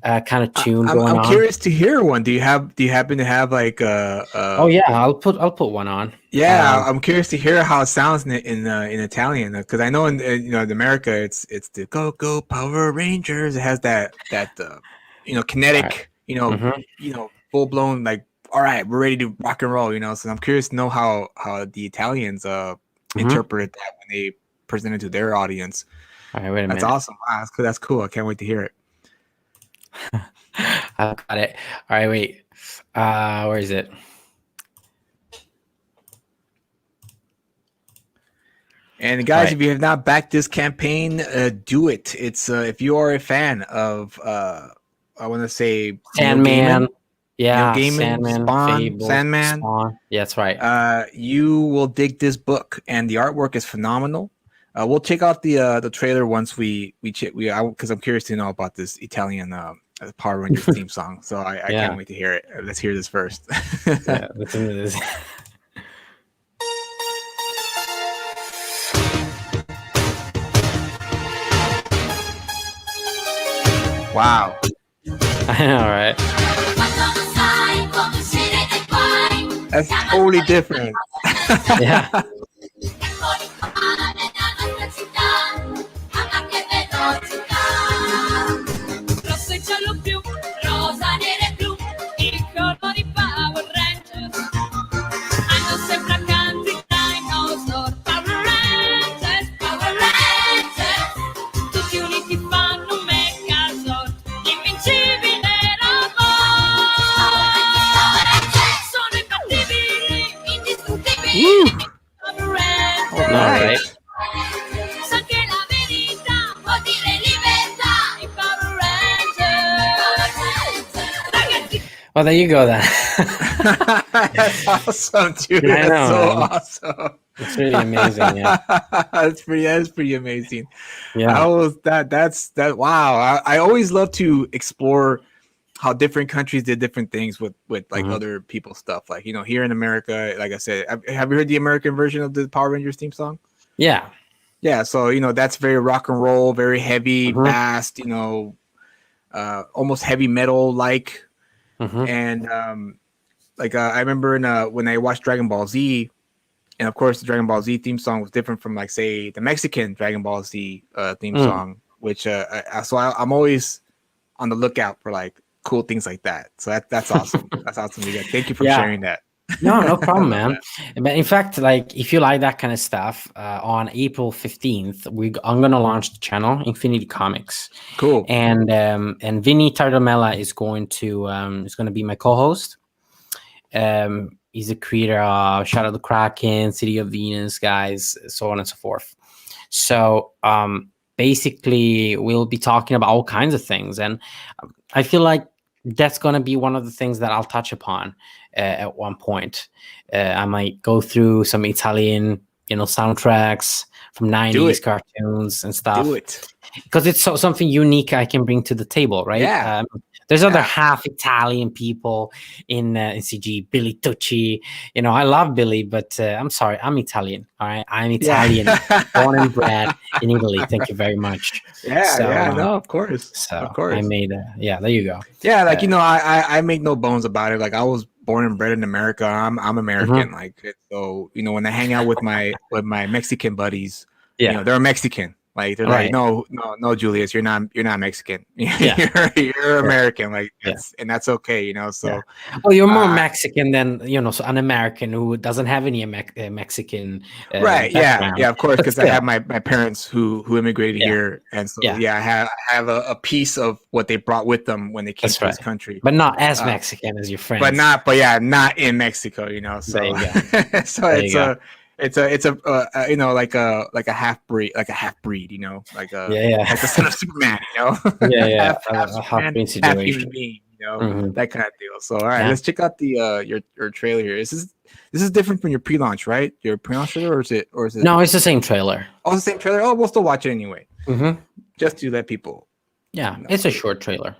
kind of I, tune I'm going I'm on. curious to hear one. Do you happen to have like Oh yeah, I'll put one on. yeah, I'm curious to hear how it sounds in Italian, because I know in America it's the Go Go Power Rangers. It has that All right. kinetic, Mhm, full blown, like, all right, we're ready to rock and roll. So I'm curious to know how the Italians mhm. interpret that when they present it to their audience. All right, wait a That's minute. awesome. Wow, that's cool. That's cool. I can't wait to hear it. I've got it. All right, wait. Where is it? And All guys, right. if you have not backed this campaign, do it. It's if you are a fan of I want to say Neil Sandman. Gaiman, Yeah, Sandman, Spawn, Fable, Sandman, Spawn. Yeah, that's right. you will dig this book, and the artwork is phenomenal. We'll check out the trailer once we because I'm curious to know about this Italian Power Rangers theme song. So I Yeah, can't wait to hear it. Let's hear this first. yeah. Listen to this. Wow. I know, right? That's totally different. Yeah. Rosso e giallo più, rosa, nera e blu, i colori Power Rangers. Hanno sempre accanto i dinosaur. Power Rangers, Power Rangers. Tutti uniti fanno un Megazord, l'invincibile robot. Sono imbattibili, indistruttibili. Power All Rangers. All right. right. Sa che la verità vuol dire libertà. I Power Rangers. Ragazzi, Well, there you go then. That's awesome, dude. Yeah, I That's know, so man. awesome. It's really amazing. Yeah. That's pretty amazing. I Yeah. was that's that wow. I always love to explore how different countries did different things with like Mhm. other people's stuff. Like, you know, here in America, like I said, have you heard the American version of the Power Rangers theme song? Yeah. Yeah, so you know that's very rock and roll, very heavy, Mhm. fast, you know, almost heavy metal like. Mhm. And like I remember in when I watched Dragon Ball Z, and of course the Dragon Ball Z theme song was different from like say the Mexican Dragon Ball Z theme Mm. song, which I'm always on the lookout for like cool things like that. So that's awesome. That's awesome. Thank you for Yeah. sharing that. No, no I problem, love man. that. But in fact, like if you like that kind of stuff, on April 15th, I'm gonna launch the channel Infinity Comics, Cool. and Vinny Tardamella is gonna be my co-host. He's the creator of Shadow of the Kraken, City of Venus, guys, so on and so forth. So basically, we'll be talking about all kinds of things, and I feel like that's going to be one of the things that I'll touch upon at one point. I might go through some Italian, soundtracks from Do '90s it. cartoons and Do stuff, it. because it's something unique I can bring to the table, right? Yeah. There's other Yeah. half Italian people in CG. Billy Tucci, I love Billy, but I'm sorry, I'm Italian. All right, I'm Italian, born and bred in Italy. Thank you very much. Yeah, So, yeah, no, of course. Of I course. made yeah. There you go. Yeah, like Uh, you know, I make no bones about it. Like I was born and bred in America. I'm American. mhm. Like so, you know, when I hang out with my Mexican buddies, you know, Yeah. they're Mexican. Like they're like, Right. no, no, no, Julius, you're not Mexican. Yeah. You're Yeah. American. Like Yeah. that's okay. You know, Yeah. so Well, you're more uh, Mexican than so an American who doesn't have any Mexican right, yeah, background, yeah, of course, but because I have still, my parents who immigrated yeah, here, and so yeah, yeah, I have a piece of what they brought with them when they came that's to this right. country. But not as Uh, Mexican as your friends. but yeah, not in Mexico, you know. There So you go. so There you go. it's a you know like a half breed, you know, Yeah, yeah, like the son of Superman, you know, yeah, yeah. half A half Superman, green half human situation. being, you know, Hmm. that kind of deal. So all right, Yeah. let's check out the your trailer here. This is different from your pre-launch, right? Your pre-launch trailer, or is it? No, it's the same trailer. Oh, it's the same trailer. Oh, we'll still watch it anyway, Hmm. just to let people Yeah, know. it's a short trailer.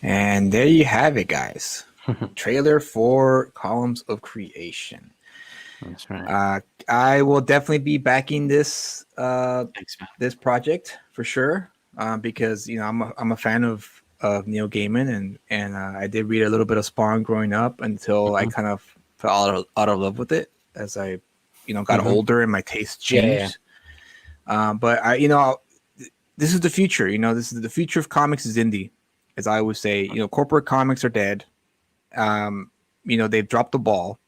And there you have it, guys. Trailer for Columns of Creation. That's right. I will definitely be backing this Thanks, man. this project for sure, because you know I'm a fan of Neil Gaiman, and I did read a little bit of Spawn growing up until I Mhm. kind of fell out of love with it as I got Mhm. older and my taste Yeah, yeah, changed. But I this is the future. This is the future of comics is indie, as I always say. Corporate comics are dead. They've dropped the ball.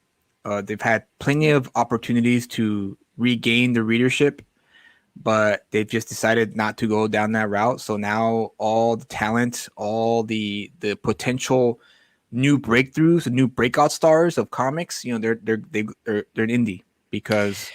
They've had plenty of opportunities to regain the readership but they've just decided not to go down that route. So now all the talent, all the potential new breakthroughs, the new breakout stars of comics, they're in indie because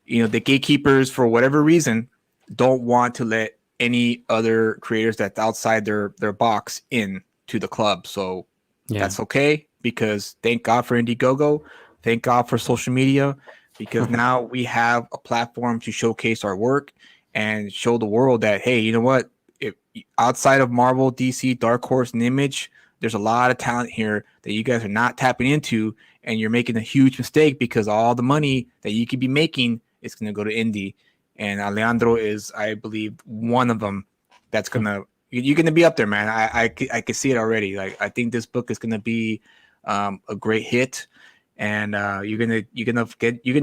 the gatekeepers, for whatever reason, don't want to let any other creators that's outside their box in to the club. So Yeah. that's okay, because thank God for Indiegogo, thank God for social media, because now we have a platform to showcase our work and show the world that, hey, you know what? If outside of Marvel, DC, Dark Horse, and Image, there's a lot of talent here that you guys are not tapping into, and you're making a huge mistake because all the money that you could be making is going to go to indie. And Alejandro is, I believe, one of them that's gonna you're gonna be up there, man. I can see it already. Like, I think this book is gonna be a great hit, and you're gonna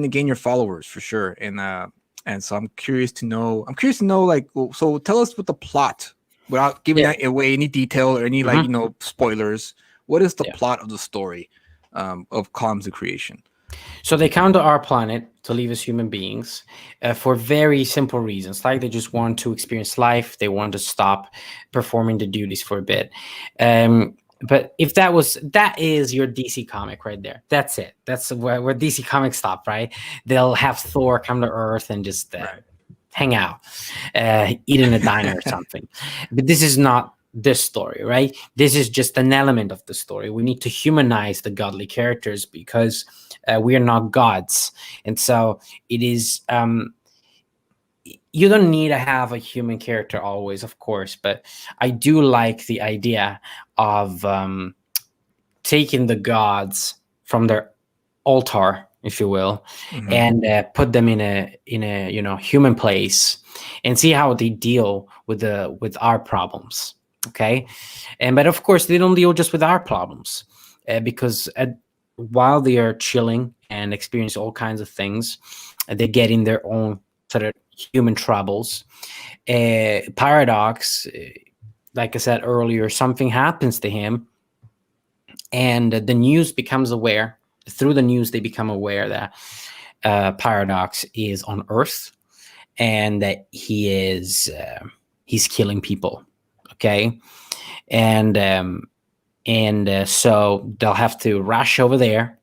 gain your followers for sure. And so I'm curious to know. Like, so tell us what the plot, without giving Yeah. that away any detail or any Mhm. spoilers. What is the Yeah. plot of the story of Columns of Creation? So they come to our planet to live as human beings for very simple reasons. Like they just want to experience life. They want to stop performing the duties for a bit. But if that is your DC comic right there. That's it. That's where DC Comics stop, right? They'll have Thor come to Earth and just Right. hang out, eat in a diner or something. But this is not this story, right? This is just an element of the story. We need to humanize the godly characters because we are not gods. And so it is, you don't need to have a human character always, of course, but I do like the idea of taking the gods from their altar, if you will, Mhm. and put them in a human place and see how they deal with our problems. Okay, but of course they don't deal just with our problems, because while they are chilling and experience all kinds of things, they get in their own sort of human troubles. Paradox, like I said earlier, something happens to him, and the news becomes aware. Through the news, they become aware that Paradox is on Earth and that he's killing people. Okay, and so they'll have to rush over there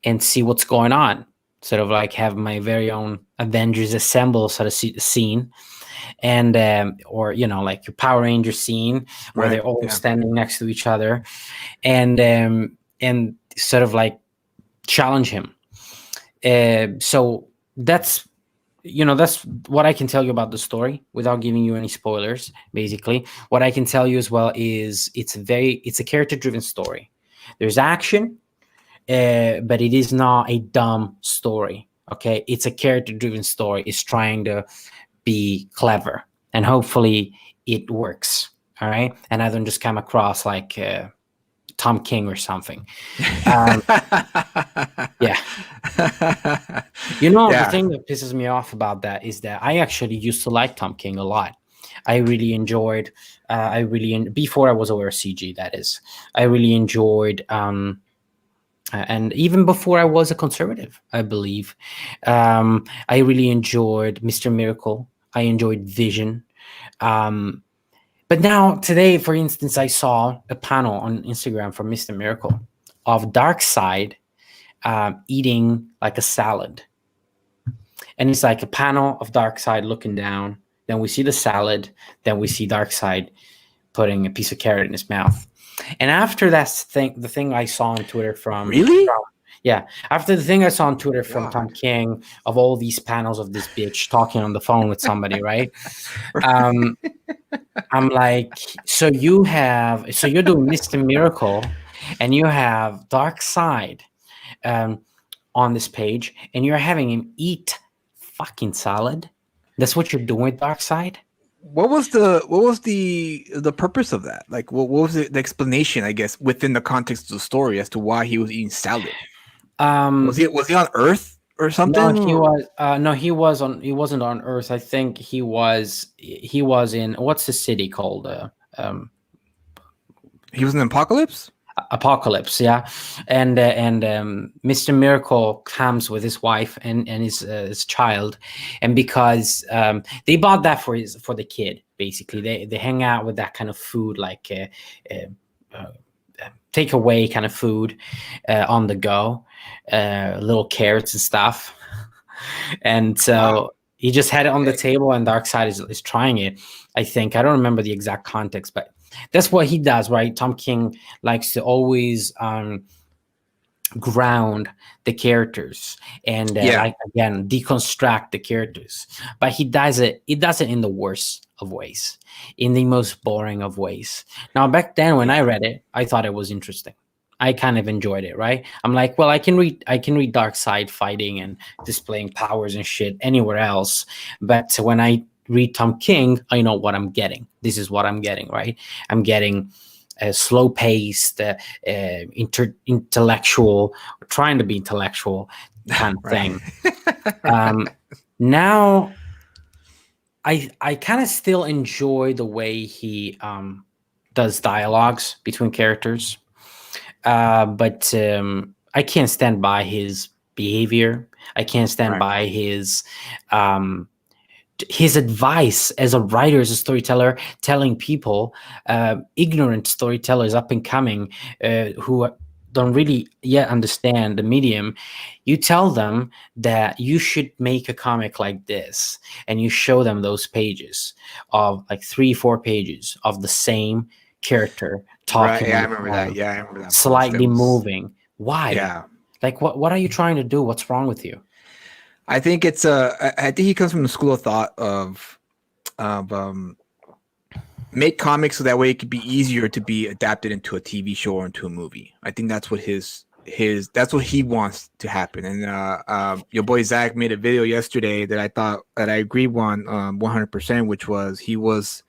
and see what's going on. Sort of like have my very own Avengers Assemble sort of scene, and or like your Power Ranger scene where Right. they're all Yeah. standing next to each other, and sort of like challenge him. So that's that's what I can tell you about the story without giving you any spoilers. Basically, what I can tell you as well is it's a character driven story. There's action, but it is not a dumb story. Okay, it's a character driven story. It's trying to be clever, and hopefully it works. All right, and I don't just come across like Tom King or something. Um, yeah. The Yeah. thing that pisses me off about that is that I actually used to like Tom King a lot. I really enjoyed. Before I was aware of CG. That is, I really enjoyed. And even before I was a conservative, I believe, I really enjoyed Mr. Miracle. I enjoyed Vision. But now today, for instance, I saw a panel on Instagram from Mr. Miracle of Darkseid eating like a salad. And it's like a panel of Darkseid looking down. Then we see the salad. Then we see Darkseid putting a piece of carrot in his mouth. And after that the thing I saw on Twitter Really? after the thing I saw on Twitter from God. Tom King of all these panels of this bitch talking on the phone with somebody, right? I'm like, so you're doing Mr. Miracle, and you have Darkseid on this page, and you're having him eat fucking salad. That's what you're doing with Darkseid. What was the purpose of that? Like, what was the explanation, I guess, within the context of the story as to why he was eating salad? Was he on Earth or No, something? he was. No, he was on. He wasn't on Earth. I think he was. He was in what's the city called? He was in Apocalypse? Apocalypse, yeah, and Mr. Miracle comes with his wife and his child, and because they bought that for the kid, basically they hang out with that kind of food, like uh, takeaway kind of food on the go, little carrots and stuff, and Wow. so he just had it on the Eh, table, and Darkseid is trying it. I think I don't remember the exact context, but that's what he does, right? Tom King likes to always ground the characters and Yeah. like again deconstruct the characters, but he does it in the worst of ways, in the most boring of ways. Now back then when I Yeah. read it, I thought it was interesting. I kind of enjoyed it, right? I'm like, well, I can read Darkseid fighting and displaying powers and shit anywhere else, but when I read Tom King, I know what I'm getting. This is what I'm getting, right? I'm getting a slow paced, intellectual, trying to be intellectual kind of Right. thing. Um, now, I kind of still enjoy the way he does dialogues between characters, but I can't stand by his behavior. I can't stand Right. by um, his advice as a writer, as a storyteller, telling people, ignorant storytellers up and coming, who don't really yet understand the medium, you tell them that you should make a comic like this, and you show them those pages of like 3 4 pages of the same character Right. talking Yeah, on I the remember that. phone, Yeah, I remember that post. That slightly was moving. Why? yeah. Like what are you trying to do? What's wrong with you? I think it's I think he comes from the school of thought of make comics so that way it could be easier to be adapted into a TV show or into a movie. I think that's what his that's what he wants to happen. And your boy Zach made a video yesterday that I thought that I agreed on 100%, which was he was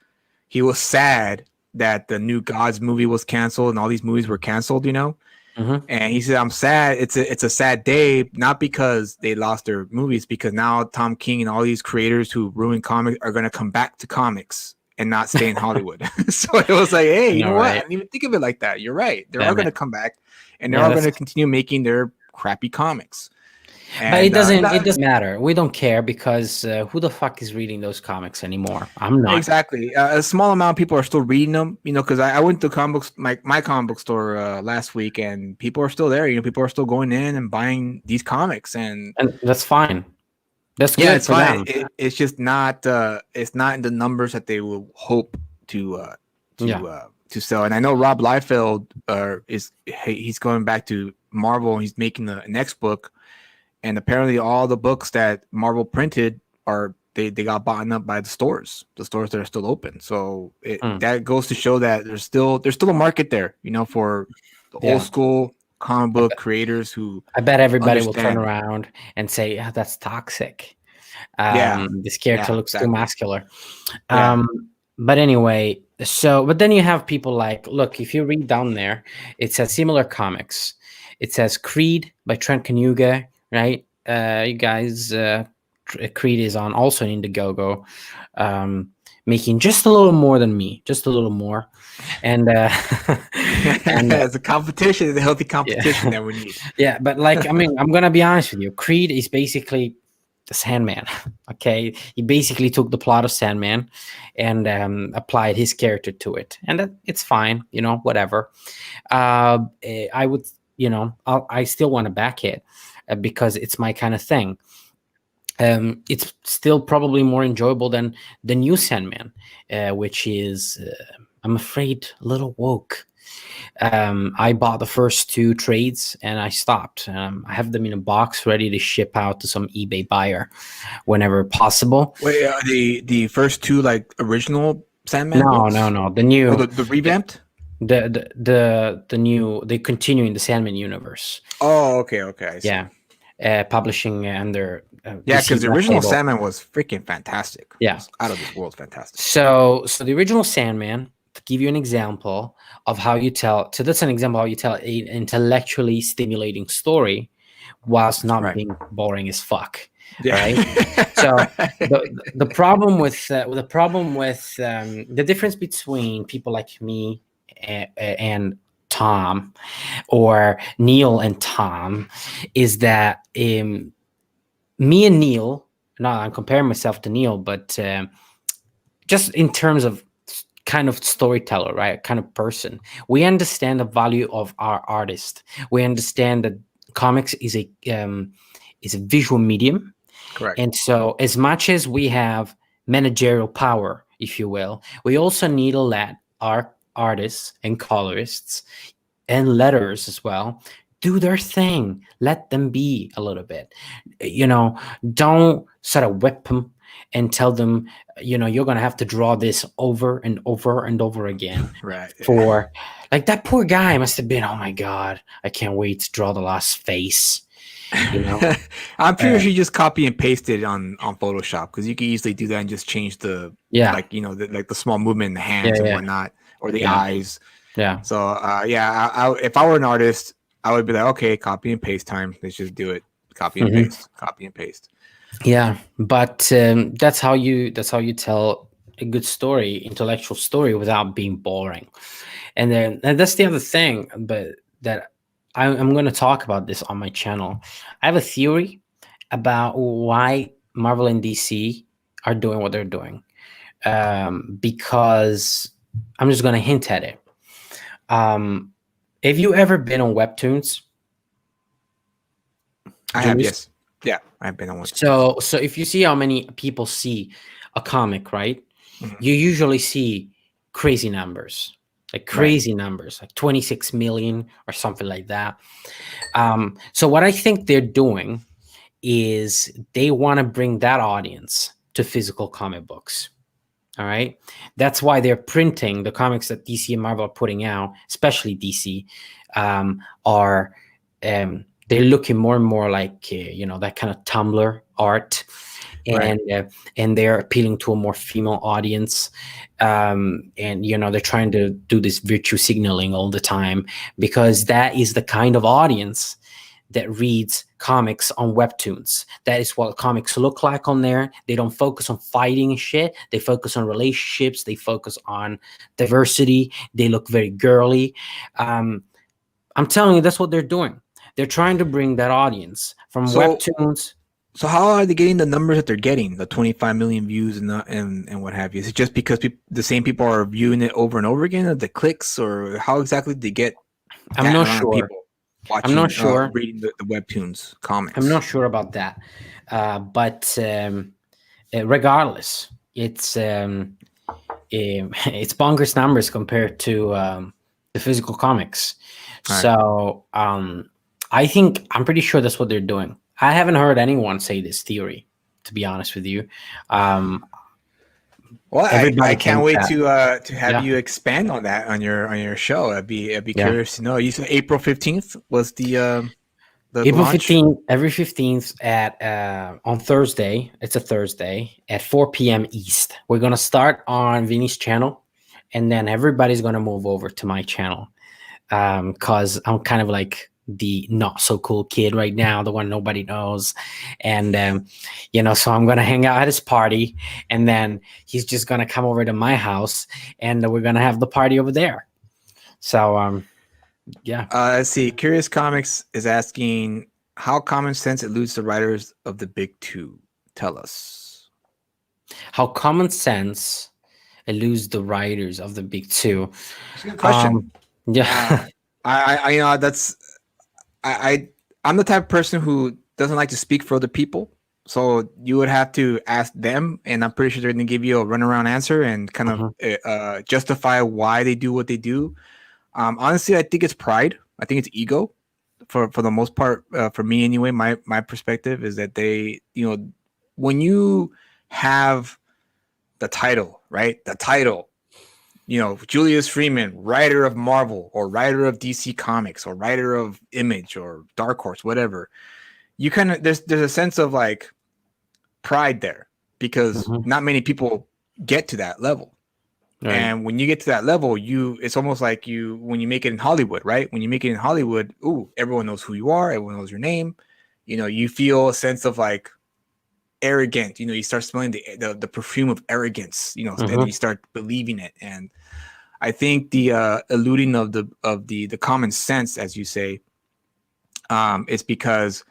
sad that the New Gods movie was canceled and all these movies were canceled, you know. Hmm. And he said, "I'm sad. It's a sad day, not because they lost their movies, because now Tom King and all these creators who ruin comics are gonna come back to comics and not stay in Hollywood." So it was like, hey, I you know, know what? I right? didn't even think of it like that. You're right. They are Damn gonna it. come back, and they Yeah, are that's gonna continue making their crappy comics. but it And doesn't it doesn't matter. We don't care because who the fuck is reading those comics anymore? I'm not. exactly, a small amount of people are still reading them. You know, because I went to comic books, my comic book store last week, and people are still there. You know, people are still going in and buying these comics, and And that's fine. That's yeah, good it's for fine. them. It's just not it's not in the numbers that they will hope to Yeah. to sell. And I know Rob Liefeld he's going back to Marvel and he's making the next book. And apparently all the books that Marvel printed are they got bought up by the stores that are still open. So Mm. that goes to show that there's still a market there, you know, for the old Yeah. school comic I book bet, creators who I bet everybody will turn understand. around and say, "Yeah, that's toxic. Yeah. This character Yeah, looks too exactly. muscular." Yeah. Um, but anyway, but then you have people like, look, if you read down there, it says similar comics. It says Creed by Trent Kanuga, right? You guys, Creed is on also an Indiegogo, um, making just a little more than me, just a little more, and and It's a competition, it's a healthy competition yeah, that we need. yeah. But like, I mean, I'm gonna be honest with you. Creed is basically the Sandman. Okay, he basically took the plot of Sandman and applied his character to it, and it's fine, whatever. I would, I still want to back it because it's my kind of thing. It's still probably more enjoyable than the new Sandman, which is, I'm afraid, a little woke. I bought the first 2 trades and I stopped. I have them in a box ready to ship out to some eBay buyer whenever possible. Wait, the first two like original Sandman No, no, books? no. The Oh, new, the revamped? the new, they continue in the Sandman universe. Oh, okay, I see. Yeah, publishing under Yeah, DC because the Black original Label. Sandman was freaking fantastic. It Yeah. was out of this world fantastic. So the original Sandman, to give you an example of how you tell, so that's an example how you tell an intellectually stimulating story whilst not Right. being boring as fuck. Yeah. Right. So the problem with the difference between people like me and Tom or Neil and Tom is that me and Neil, not I'm comparing myself to Neil, but just in terms of kind of storyteller, right? Kind of person. We understand the value of our artist. We understand that comics is a visual medium, Correct. and so as much as we have managerial power, if you will, we also need to let our artists and colorists and letters as well do their thing. Let them be a little bit, don't sort of whip them and tell them, you're going to have to draw this over and over and over again. Right. For like that poor guy must have been, oh my god, I can't wait to draw the last face. I'm pretty sure you just copy and paste it on Photoshop, because you can easily do that and just change the Yeah. like the small movement in the hands and whatnot, or the eyes. Yeah. So I if I were an artist, I would be like, okay, copy and paste time. Let's just do it. Copy and paste. Copy and paste. Yeah, but that's how you tell a good story, intellectual story, without being boring. And that's the other thing, but that I'm going to talk about this on my channel. I have a theory about why Marvel and DC are doing what they're doing, because I'm just going to hint at it. Have you ever been on Webtoons? I have, Julius? yes. Yeah, I've been on one. So if you see how many people see a comic, right? You usually see crazy numbers, like 26 million or something like that. So what I think they're doing is they want to bring that audience to physical comic books. All right. That's why they're printing the comics that DC and Marvel are putting out, especially DC, are they're looking more and more like that kind of Tumblr art, and and they're appealing to a more female audience, and they're trying to do this virtue signaling all the time, because that is the kind of audience that reads comics on Webtoons. That is what comics look like on there. They don't focus on fighting and shit. They focus on relationships. They focus on diversity. They look very girly. I'm telling you, that's what they're doing. They're trying to bring that audience from Webtoons. So how are they getting the numbers that they're getting, the 25 million views and what have you? Is it just because the same people are viewing it over and over again, or the clicks, or how exactly did they get I'm not sure. People watching, I'm not sure. Reading the Webtoons comics? I'm not sure about that. But regardless, it's bonkers numbers compared to the physical comics. Right. So I'm pretty sure that's what they're doing. I haven't heard anyone say this theory, to be honest with you. Well, I can't wait to have you expand on that on your show. I'd be curious to know. You said April 15th was the April launch? 15th, every 15th at on Thursday. It's a Thursday at 4 p.m. East. We're gonna start on Vinny's channel, and then everybody's gonna move over to my channel, because I'm kind of like the not so cool kid right now, the one nobody knows, and so I'm gonna hang out at his party, and then he's just gonna come over to my house, and we're gonna have the party over there. So yeah. Let's see. Curious Comics is asking how common sense eludes the writers of the big two. Tell us. How common sense eludes the writers of the big two. That's a good question. Yeah. I'm the type of person who doesn't like to speak for other people. So you would have to ask them, and I'm pretty sure they're going to give you a runaround answer and kind of justify why they do what they do. Honestly, I think it's pride. I think it's ego, for the most part. For me, anyway, my perspective is that they, when you have the title, right? The title, Julius Freeman, writer of Marvel, or writer of DC Comics, or writer of Image, or Dark Horse, whatever. You kind of there's a sense of like pride there, because not many people get to that level. Right. And when you get to that level, it's almost like when you make it in Hollywood, right? When you make it in Hollywood, everyone knows who you are, everyone knows your name. You feel a sense of like arrogant. You start smelling the perfume of arrogance. And then you start believing it. And I think the eluding of the common sense, as you say, it's because,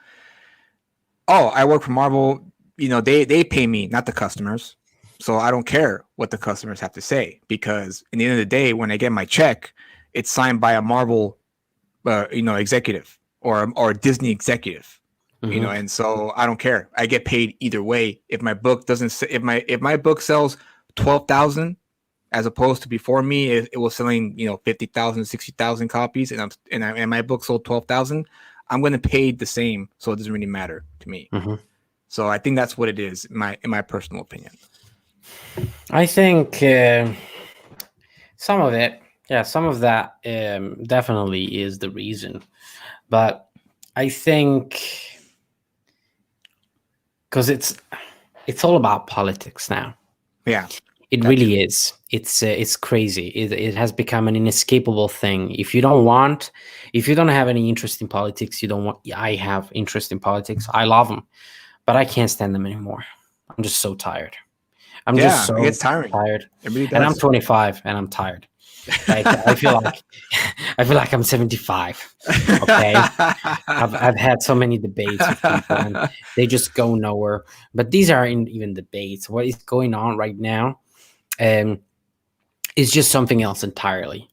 oh, I work for Marvel. You know, they pay me, not the customers. So I don't care what the customers have to say, because in the end of the day, when I get my check, it's signed by a Marvel, executive, or a Disney executive. You know, Mhm. and so I don't care. I get paid either way. If my book doesn't, if my book sells 12,000, as opposed to before me, it was selling 50,000, 60,000 copies, and my book sold 12,000. I'm going to pay the same, so it doesn't really matter to me. Mhm. So I think that's what it is, in my personal opinion. I think some of it, yeah, some of that definitely is the reason. But I think because it's all about politics now. Yeah, It that too. really is. It's crazy. It has become an inescapable thing. If you don't have any interest in politics, you don't want. I have interest in politics. I love them, but I can't stand them anymore. I'm just so tired. I'm just Yeah, it so gets tiring. tired, It really and I'm does. 25, and I'm tired. Like I feel like I feel like I'm 75. Okay, I've had so many debates with people, and they just go nowhere. But these aren't even debates. What is going on right now? Um, is just something else entirely.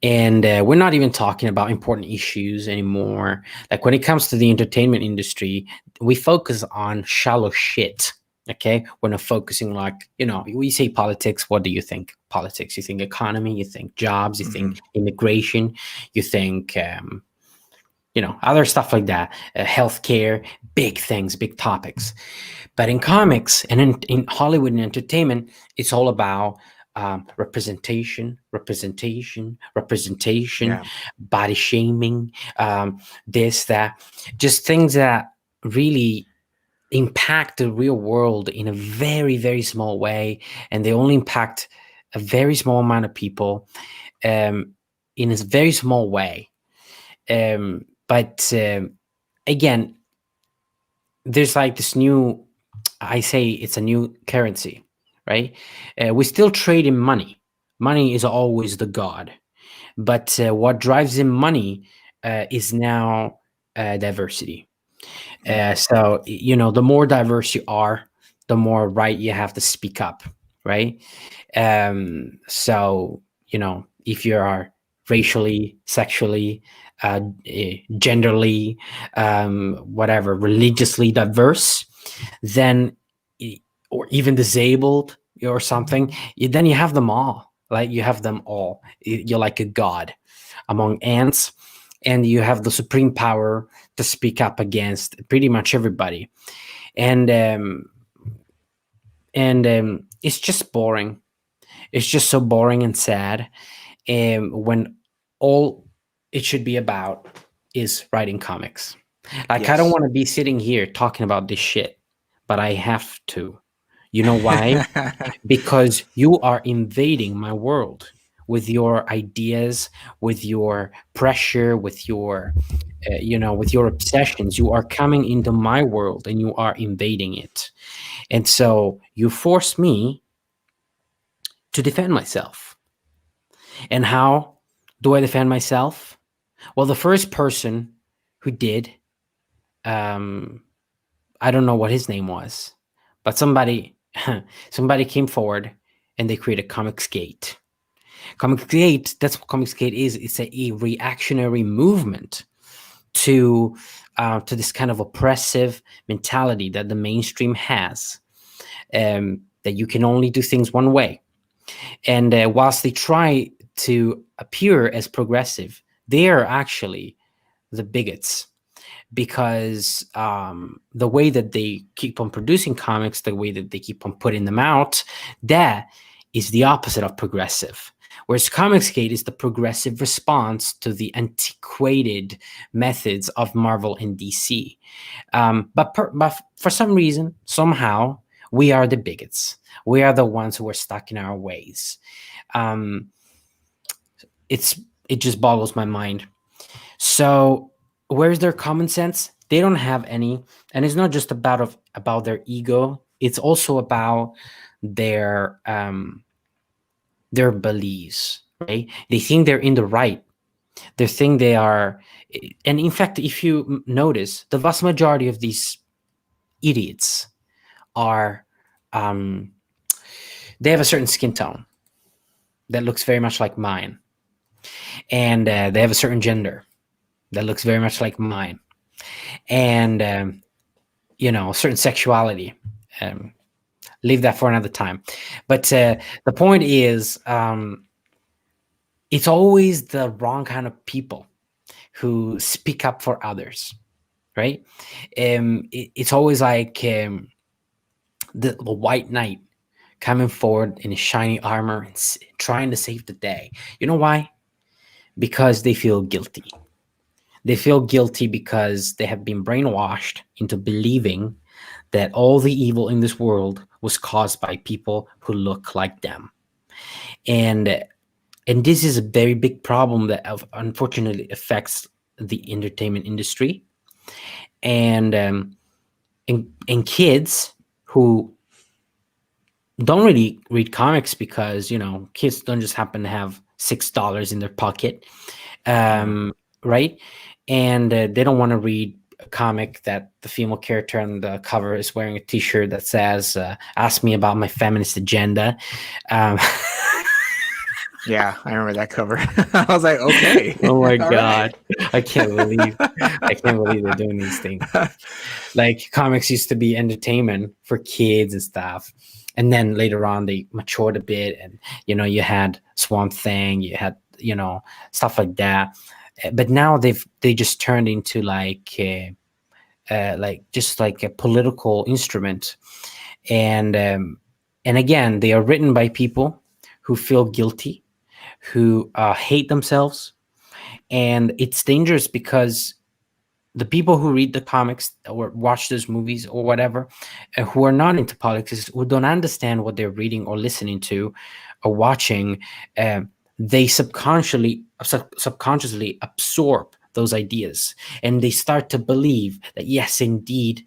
And we're not even talking about important issues anymore. Like when it comes to the entertainment industry, we focus on shallow shit. Okay, we're not focusing like we say politics. What do you think? Politics? You think economy? You think jobs? You Hmm. think immigration? You think other stuff like that? Healthcare, big things, big topics. But in comics and in Hollywood and entertainment, it's all about representation, Yeah. body shaming, this, that, just things that really impact the real world in a very, very small way. And they only impact a very small amount of people in a very small way. But again, there's like this new, I say it's a new currency, right? We still trade in money. Money is always the god, but what drives in money is now diversity. Mm. So the more diverse you are, the more right you have to speak up, right? So if you are racially, sexually, genderly, whatever, religiously diverse, then or even disabled or something, then you have them all. Like you have them all. You're like a god among ants, and you have the supreme power to speak up against pretty much everybody. And it's just boring. It's just so boring and sad. When all it should be about is writing comics. Like I don't Yes. want to be sitting here talking about this shit, but I have to. You know why? Because you are invading my world with your ideas, with your pressure, with your obsessions. You are coming into my world and you are invading it. And so you force me to defend myself. And how do I defend myself? Well, the first person who did, um, I don't know what his name was, but somebody came forward and they created Comics Gate. Comics Gate, that's what Comics Gate is. It's a reactionary movement to this kind of oppressive mentality that the mainstream has, that you can only do things one way. And whilst they try to appear as progressive, they are actually the bigots, because the way that they keep on producing comics, the way that they keep on putting them out, that is the opposite of progressive. Whereas Comicsgate is the progressive response to the antiquated methods of Marvel and DC. But for some reason, somehow, we are the bigots. We are the ones who are stuck in our ways. Um, it just boggles my mind. So where's their common sense? They don't have any, and it's not just about their ego. It's also about their beliefs, right? They think they're in the right. They think they are, and in fact, if you notice, the vast majority of these idiots are, um, they have a certain skin tone that looks very much like mine, and they have a certain gender that looks very much like mine, and certain sexuality. Um, leave that for another time. But the point is, it's always the wrong kind of people who speak up for others, right? It's always like the white knight coming forward in his shiny armor and trying to save the day. You know why? Because they feel guilty. They feel guilty because they have been brainwashed into believing that all the evil in this world was caused by people who look like them. And and this is a very big problem that unfortunately affects the entertainment industry, and and kids who don't really read comics, because kids don't just happen to have $6 in their pocket, right? And they don't want to read a comic that the female character on the cover is wearing a t-shirt that says ask me about my feminist agenda. um, Yeah, I remember that cover. I was like, okay. oh my All god, right. I can't believe they're doing these things. Like, comics used to be entertainment for kids and stuff, and then later on they matured a bit, and you had Swamp Thing, you had stuff like that. But now they just turned into like just like a political instrument, and again, they are written by people who feel guilty, who hate themselves, and it's dangerous because the people who read the comics or watch those movies or whatever, who are not into politics, who don't understand what they're reading or listening to or watching, they subconsciously absorb those ideas, and they start to believe that, yes, indeed,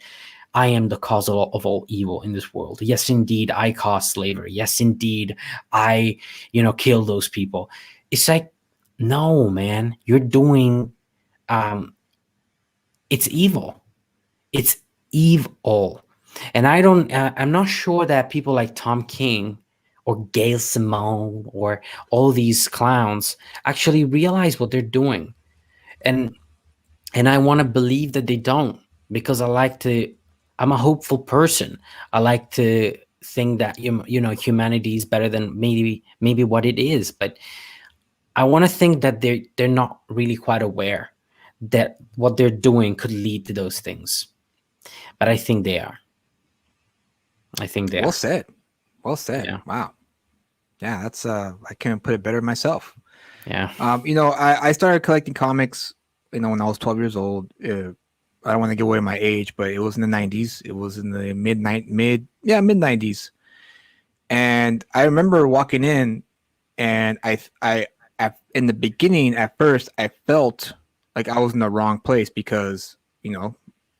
I am the cause of all evil in this world. Yes, indeed, I caused slavery. Yes, indeed, I kill those people. It's like, no, man, you're doing, um, it's evil. It's evil. And I'm not sure that people like Tom King or Gail Simone or all these clowns actually realize what they're doing. And I want to believe that they don't, because I'm a hopeful person. I like to think that humanity is better than maybe what it is, but I want to think that they're not really quite aware that what they're doing could lead to those things. But I think they are. I think they Well are. said. Well said. Yeah. Wow. Yeah, that's I couldn't put it better myself. Yeah. I started collecting comics, when I was 12 years old. I don't want to give away my age, but it was in the 90s. It was in the mid 90s. And I remember walking in, and in the beginning, at first, I felt like I was in the wrong place because,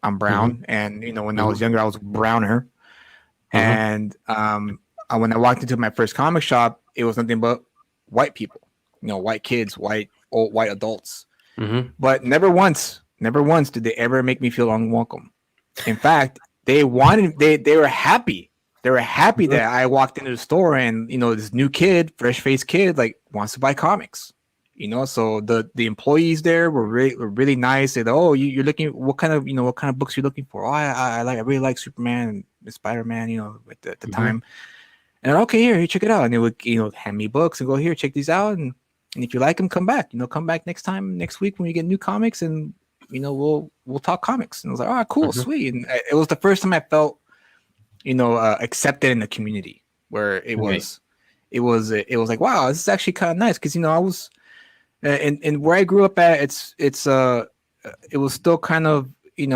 I'm brown, and when I was younger, I was browner. And when I walked into my first comic shop, it was nothing but white people, white kids, white adults. But never once did they ever make me feel unwelcome. In fact, they were happy. They were happy that I walked into the store, and this new kid, fresh faced kid, like, wants to buy comics. So the employees there were really nice. They said, "Oh, you're looking, what kind of books you're looking for?" "Oh, I really like Superman and Spider-Man, at the time." And then, "Okay, here, check it out." And they would hand me books and go, "Here, check these out, and if you like them, come back. Come back next week when we get new comics, and we'll talk comics." And I was like, "Oh, cool, sweet." And it was the first time I felt accepted in the community, where it was like, wow, this is actually kind of nice, because I was and where I grew up at, it was still kind of, it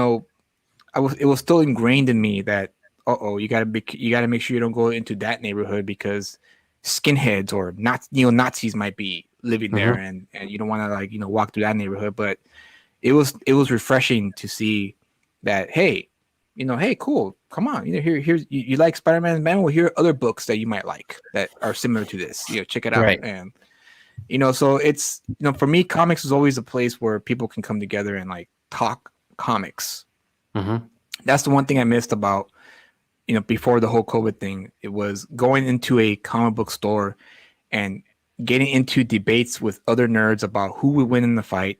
was still ingrained in me that, you gotta make sure you don't go into that neighborhood, because skinheads or not Nazis might be living there, and you don't want to walk through that neighborhood. But it was refreshing to see that, hey, hey, cool, come on, here's you like Spider-Man, man, well, here are other books that you might like that are similar to this, check it out. Right. And So it's, for me, comics is always a place where people can come together and like talk comics. Mm-hmm. That's the one thing I missed about, before the whole COVID thing. It was going into a comic book store and getting into debates with other nerds about who would win in the fight,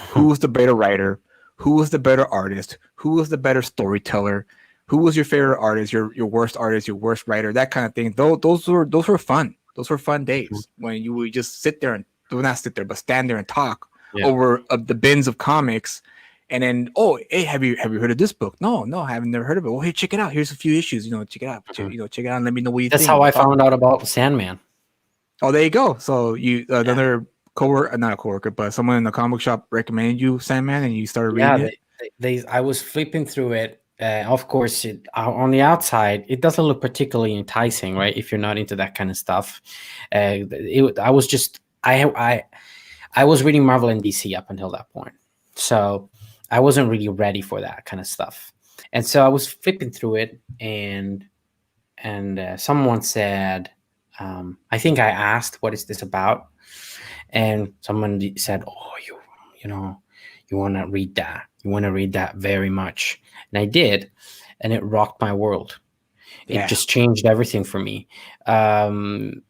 who was the better writer, who was the better artist, who was the better storyteller, who was your favorite artist, your worst artist, your worst writer, that kind of thing. Those were fun. Those were fun days when you would just sit there and, well, not sit there, but stand there and talk Yeah. over the bins of comics. And then, oh, hey, have you heard of this book? No, I haven't never heard of it. Well, hey, check it out. Here's a few issues. Check it out. Check it out and let me know what you That's think. how We'll I talk. found out about Sandman. Oh, there you go. So you another coworker, not a coworker, but someone in the comic shop recommended you Sandman, and you started Yeah, reading it. I was flipping through it. Of course, on the outside, it doesn't look particularly enticing, right? If you're not into that kind of stuff. I was just I was reading Marvel and DC up until that point, so I wasn't really ready for that kind of stuff. And so I was flipping through it, and someone said, I think I asked, "What is this about?" And someone said, "Oh, you know, you want to read that. You want to read that very much." And I did, and it rocked my world. It Yeah, just changed everything for me. Um,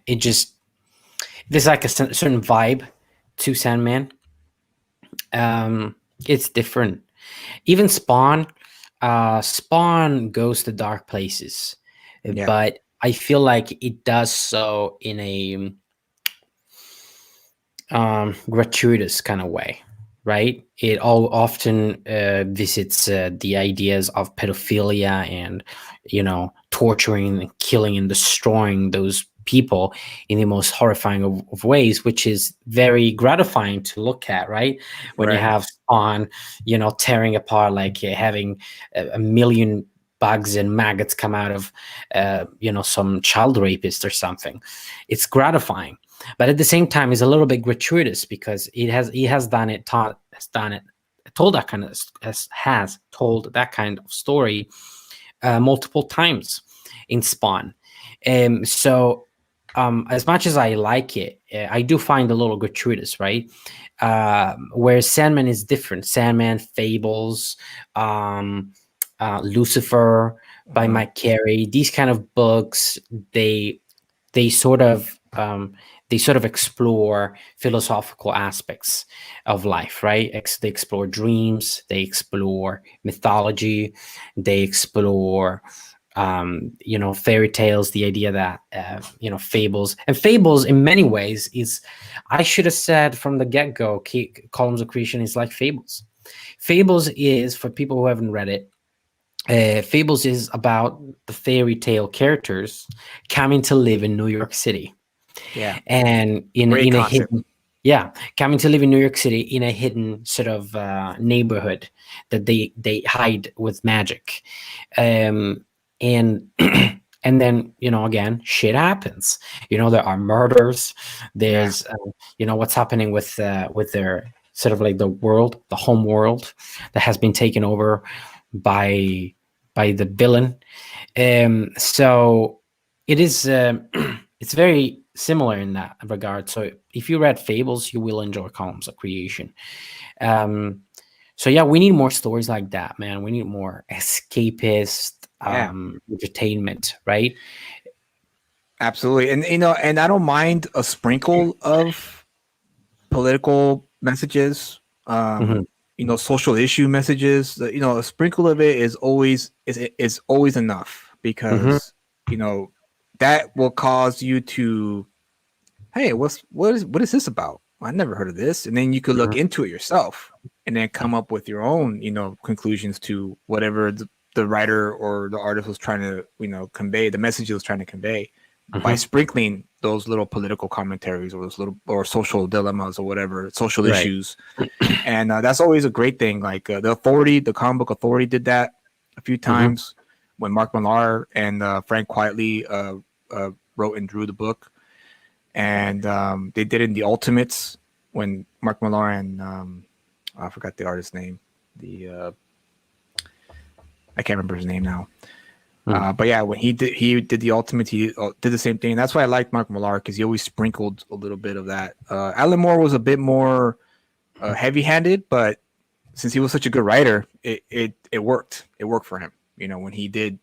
it just there's like a certain vibe to Sandman. Um, it's different. Even Spawn, Spawn goes to dark places, yeah, but I feel like it does so in a gratuitous kind of way, right? It all often visits the ideas of pedophilia and, torturing and killing and destroying those people in the most horrifying of ways, which is very gratifying to look at, right? When you right, have Spawn, tearing apart, like having a million bugs and maggots come out of, some child rapist or something. It's gratifying, but at the same time is a little bit gratuitous because he has done it, told that kind of has told that kind of story multiple times in Spawn. As much as I like it, I do find a little gratuitous, right? Whereas Sandman is different. Sandman, Fables, Lucifer by mhm, Mike Carey, these kind of books, they they sort of um, they sort of explore philosophical aspects of life, right? They explore dreams, they explore mythology, they explore fairy tales. The idea that fables, and fables in many ways is, I should have said from the get go, columns of creation is like fables. Fables is, for people who haven't read it, Fables is about the fairy tale characters coming to live in New York City, yeah. and Great in a concept. hidden, yeah, coming to live in New York City in a hidden sort of neighborhood that they hide with magic, and and then again shit happens. There are murders. Yeah, There's what's happening with their sort of like the home world that has been taken over by the villain. So it is it's very similar in that regard. So if you read Fables, you will enjoy Columns of Creation. Um, so yeah, we need more stories like that, man. We need more escapist yeah, entertainment, right? absolutely. And and I don't mind a sprinkle of political messages, Hmm. social issue messages. A sprinkle of it is always enough, Hmm. because that will cause you to, hey, what is this about? I never heard of this. And then you could look Hmm. into it yourself and then come up with your own, conclusions to whatever the writer or the artist was trying to, convey, the message it was trying to convey, by Hmm. sprinkling those little political commentaries or those little or social dilemmas or whatever, social Right. issues. And that's always a great thing. Like the comic book Authority did that a few Hmm. times when Mark Millar and Frank Quietly wrote and drew the book. And they did it in the Ultimates when Mark Millar and I forgot the artist's name. The I can't remember his name now. But yeah, when he did the Ultimate, he did the same thing. That's why I liked Mark Millar, because he always sprinkled a little bit of that. Alan Moore was a bit more heavy-handed, but since he was such a good writer, it worked. It worked for him. When he did,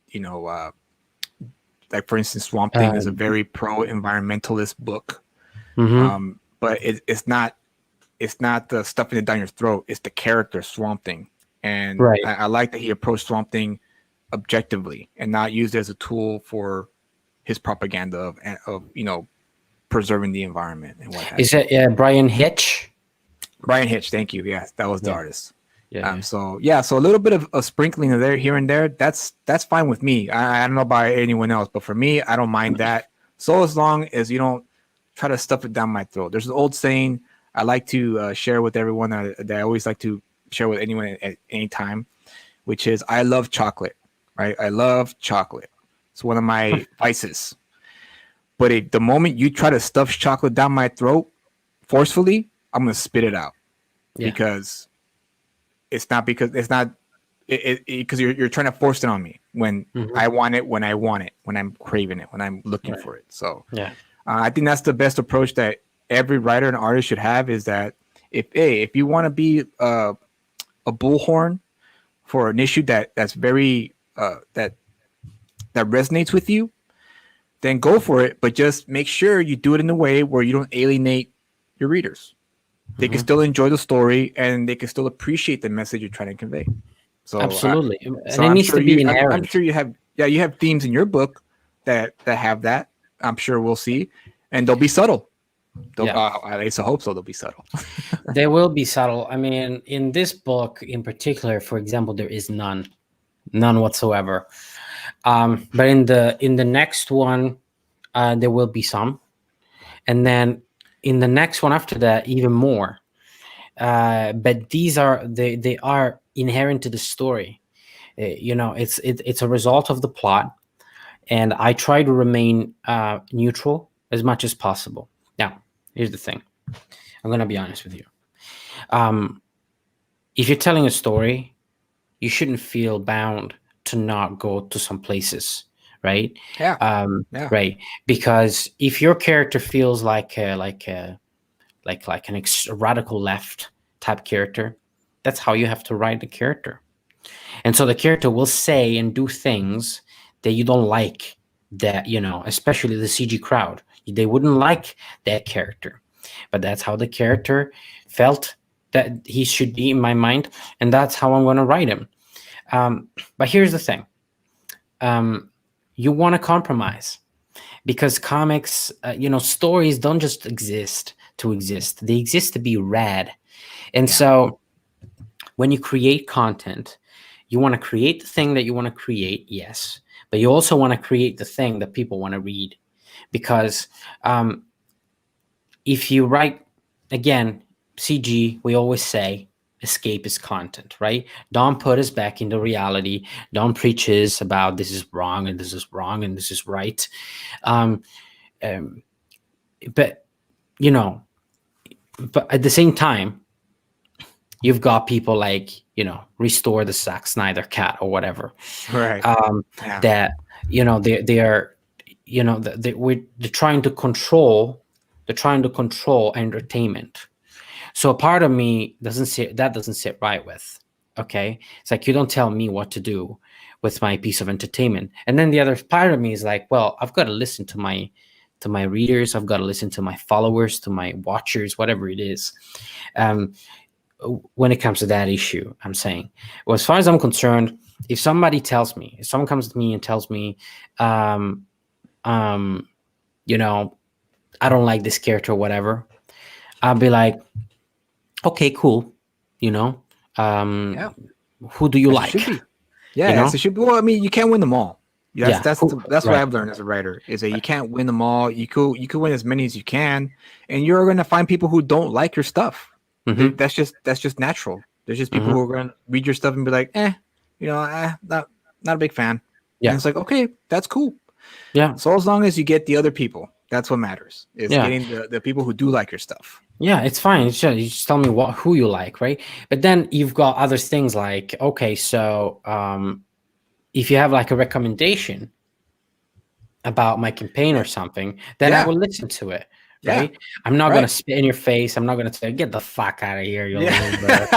you know, uh, like for instance, Swamp Thing is a very pro-environmentalist book. But it's not the stuffing it down your throat. It's the character Swamp Thing, and Right. I like that he approached Swamp Thing objectively and not used as a tool for his propaganda of preserving the environment and what have Is you. it Brian Hitch? Brian Hitch, thank you. Yeah, that was the Yeah. artist. Yeah. So a little bit of a sprinkling of there here and there. That's fine with me. I don't know about anyone else, but for me, I don't mind that. So as long as you don't try to stuff it down my throat. There's an old saying I like to share with everyone that I always like to share with anyone at any time, which is I love chocolate. Right? I love chocolate. It's one of my vices. But the moment you try to stuff chocolate down my throat forcefully, I'm gonna spit it out because it's not because you're trying to force it on me when I want it, when I'm craving it, when I'm looking for it. So I think that's the best approach that every writer and artist should have, is that if you want to be a bullhorn for an issue that's very that resonates with you, then go for it. But just make sure you do it in a way where you don't alienate your readers. They can still enjoy the story and they can still appreciate the message you're trying to convey. So absolutely, and it I'm needs sure to be you, inherent. I'm sure you have themes in your book that have that. I'm sure we'll see, and they'll be subtle. At least I hope so. They'll be subtle. They will be subtle. I mean, in this book in particular, for example, there is none whatsoever. But in the next one, there will be some, and then in the next one after that, even more. But they are inherent to the story. It's a result of the plot, and I try to remain neutral as much as possible. Now, here's the thing. I'm gonna be honest with you. If you're telling a story, you shouldn't feel bound to not go to some places, right? Yeah. Right. Because if your character feels like a radical left type character, that's how you have to write the character. And so the character will say and do things that you don't like, that, especially the CG crowd. They wouldn't like that character. But that's how the character felt that he should be in my mind. And that's how I'm going to write him. But here's the thing. You want to compromise, because comics, stories don't just exist to exist. They exist to be read. And so when you create content, you want to create the thing that you want to create, yes, but you also want to create the thing that people want to read. Because if you write, again, CG, we always say escape is content, right? Don't put us back into reality. Don't preach us about this is wrong and this is wrong and this is right. But at the same time, you've got people like, Restore the Zack Snyder cat or whatever. Right. That, they are, they're trying to control entertainment. So a part of me doesn't sit right with. Okay. It's like, you don't tell me what to do with my piece of entertainment. And then the other part of me is like, well, I've got to listen to my readers. I've got to listen to my followers, to my watchers, whatever it is. When it comes to that issue, I'm saying, well, as far as I'm concerned, if someone comes to me and tells me, I don't like this character or whatever, I'll be like, okay, cool. Who do you like? Should be. Yeah, it should be. Well, I mean, you can't win them all. That's what I've learned as a writer, is that you can't win them all. You could win as many as you can, and you're going to find people who don't like your stuff. Mm-hmm. That's just natural. There's just people who are going to read your stuff and be like, not a big fan. Yeah, and it's like, okay, that's cool. Yeah. So as long as you get the other people, that's what matters. Is getting the people who do like your stuff. Yeah, it's fine. It's just, you just tell me who you like, right? But then you've got other things like, okay, so if you have like a recommendation about my campaign or something, then I Yeah. will listen to it. Yeah. Right? I'm not gonna Right. spit in your face. I'm not gonna tell you, get the fuck out of here, you Yeah. loser.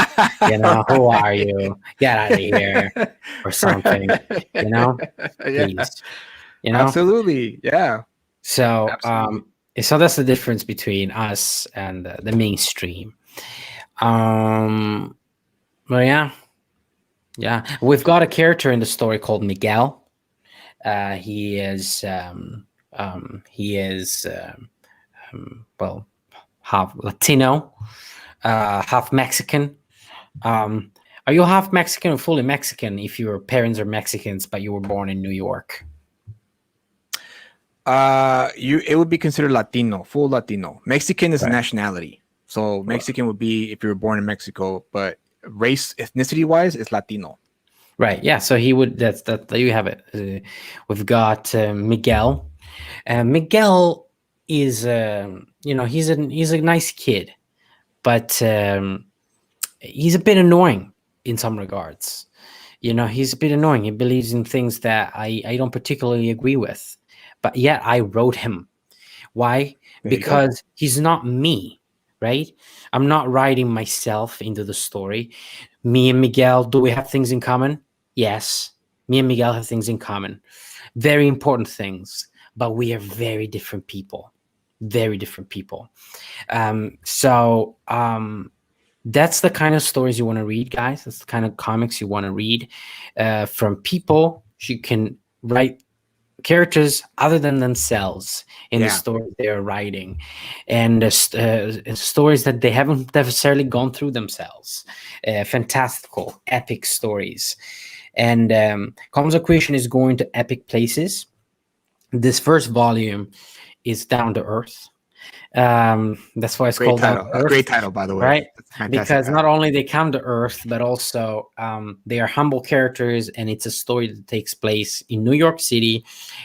You know, who are you? Get out of here or something. You know, Yeah. please. You know. Absolutely. Yeah. So, Absolutely. so that's the difference between us and the mainstream. Um, well, yeah, yeah. We've got a character in the story called Miguel. He is well, half Latino, half Mexican. Um, are you half Mexican or fully Mexican if your parents are Mexicans but you were born in New York? You it would be considered Latino, full Latino. Mexican is a Right. nationality. So Mexican would be if you were born in Mexico, but race ethnicity wise is Latino. Right. Yeah. So he would. That's that. There you have it. We've got Miguel. Miguel is, he's a nice kid, but he's a bit annoying in some regards. He's a bit annoying. He believes in things that I don't particularly agree with, but yet I wrote him. Why? There you go. Because he's not me, right? I'm not writing myself into the story. Me and Miguel, do we have things in common? Yes. Me and Miguel have things in common. Very important things, but we are very different people. Very different people. So that's the kind of stories you want to read, guys. That's the kind of comics you want to read from people who can write characters other than themselves in the Yeah. stories they are writing, and stories that they haven't necessarily gone through themselves. Fantastical, epic stories. And Comes of Creation is going to epic places. This first volume is down to earth. That's why it's Great called Down to title. A Earth, great title, by the way. right? That's a fantastic Because not title. only they come to Earth, but also they are humble characters, and it's a story that takes place in New York City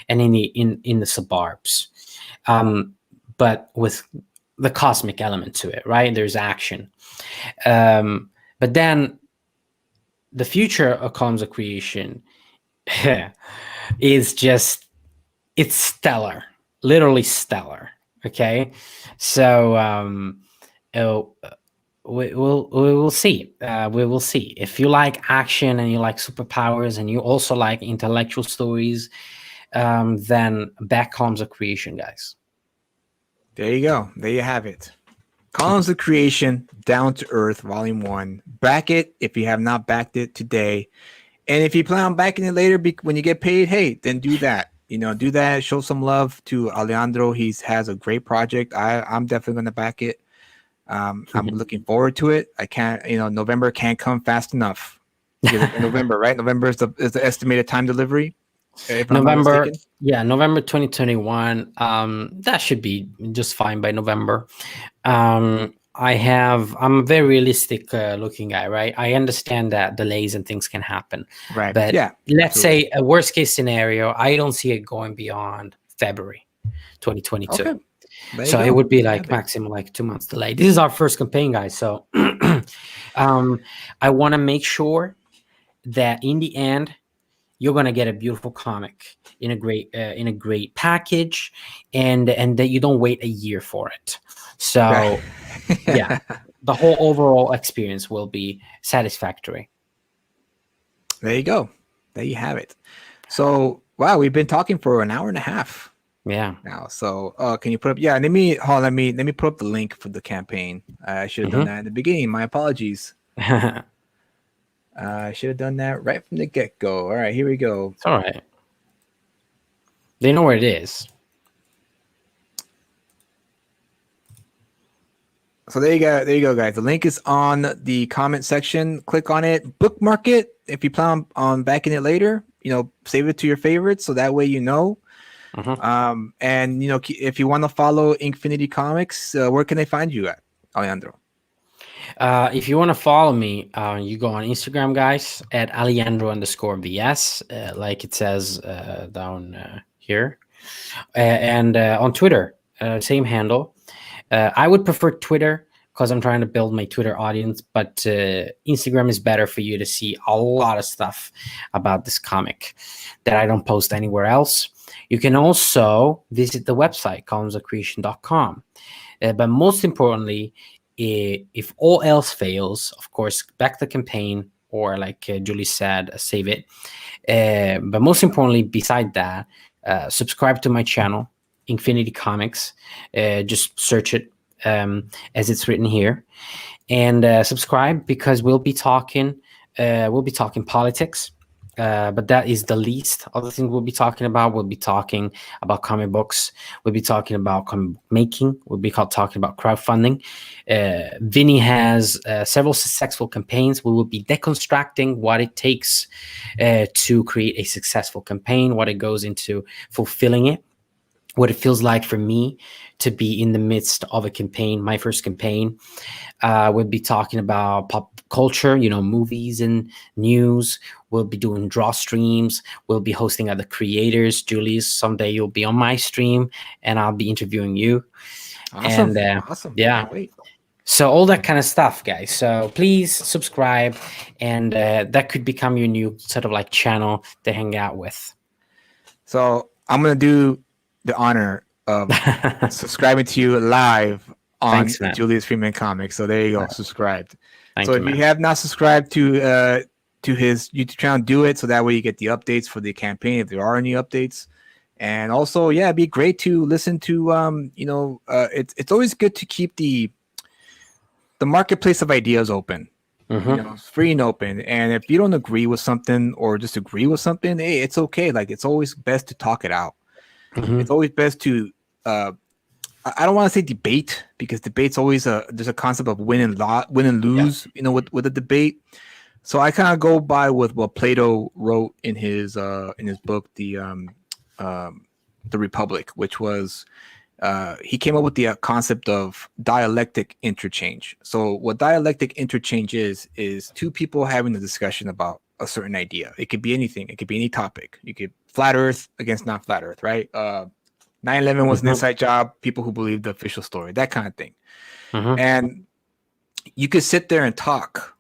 and in the suburbs, but with the cosmic element to it, right? There's action, but then the future of Columns of Creation is just, it's stellar, literally stellar. Okay, so oh, we will see. We will see. If you like action and you like superpowers and you also like intellectual stories, then back Columns of Creation, guys. There you go. There you have it. Columns of Creation, Down to Earth, Volume 1. Back it if you have not backed it today. And if you plan on backing it later when you get paid, hey, then do that. Do that. Show some love to Alejandro. He has a great project. I'm definitely going to back it. I'm looking forward to it. I can't, November can't come fast enough. November, right? November is the estimated time delivery, if I'm not November, mistaken. yeah, November 2021. That should be just fine by November. I'm a very realistic looking guy, right? I understand that delays and things can happen, Right. but Yeah. let's Absolutely. say a worst case scenario, I don't see it going beyond February 2022. Okay. There you So it go. would be There you like have it. maximum like 2 months delay. This is our first campaign, guys. So I want to make sure that in the end, you're gonna get a beautiful comic in a great package, and that you don't wait a year for it. So yeah, the whole overall experience will be satisfactory. There you go. There you have it. So wow, we've been talking for an hour and a half Yeah. now. So can you put up? Yeah, let me put up the link for the campaign. I should have done that in the beginning. My apologies. It's I should have done that right from the get go. All right, here we go. all right. They know where it is. So there you go, guys. The link is on the comment section. Click on it, bookmark it. If you plan on backing it later, save it to your favorites so that way you know. And if you want to follow Inkfinity Comics, where can they find you at, Alejandro? If you want to follow me, you go on Instagram, guys, at Alejandro_VS, like it says down here, and on Twitter, same handle. I would prefer Twitter because I'm trying to build my Twitter audience, but Instagram is better for you to see a lot of stuff about this comic that I don't post anywhere else. You can also visit the website, columnsofcreation.com. But most importantly, if all else fails, of course, back the campaign, or like Julie said, save it. But most importantly, beside that, subscribe to my channel, Inkfinity Comics. Just search it as it's written here, and subscribe, because we'll be talking politics. But that is the least of the things we'll be talking about. We'll be talking about comic books. We'll be talking about comic book making. We'll be talking about crowdfunding. Vinny has several successful campaigns. We will be deconstructing what it takes to create a successful campaign, what it goes into fulfilling it, what it feels like for me to be in the midst of a campaign, my first campaign. We'll be talking about pop culture, movies and news. We'll be doing draw streams. We'll be hosting other creators. Julius, someday you'll be on my stream and I'll be interviewing you. Awesome. And Awesome. yeah. Can't wait. So all that kind of stuff, guys. So please subscribe, and that could become your new sort of like channel to hang out with. So I'm gonna do the honor of subscribing to you live on Thanks, man. Julius Freeman Comics. So there you go, subscribed. Thank So you, if man. you have not subscribed to his YouTube channel, do it, so that way you get the updates for the campaign if there are any updates. And also, yeah, it'd be great to listen to it's always good to keep the marketplace of ideas open. Mhm. It's free and open. And if you don't agree with something or disagree with something, hey, it's okay. Like, it's always best to talk it out. Mhm. It's always best to I don't want to say debate, because debate's always there's a concept of win and lose, with a debate. So I kind of go by with what Plato wrote in his book, the Republic, which was he came up with the concept of dialectic interchange. So what dialectic interchange is two people having a discussion about a certain idea. It could be anything. It could be any topic. You could flat Earth against not flat Earth, right? 9/11 was an inside job. People who believe the official story, that kind of thing. And you could sit there and talk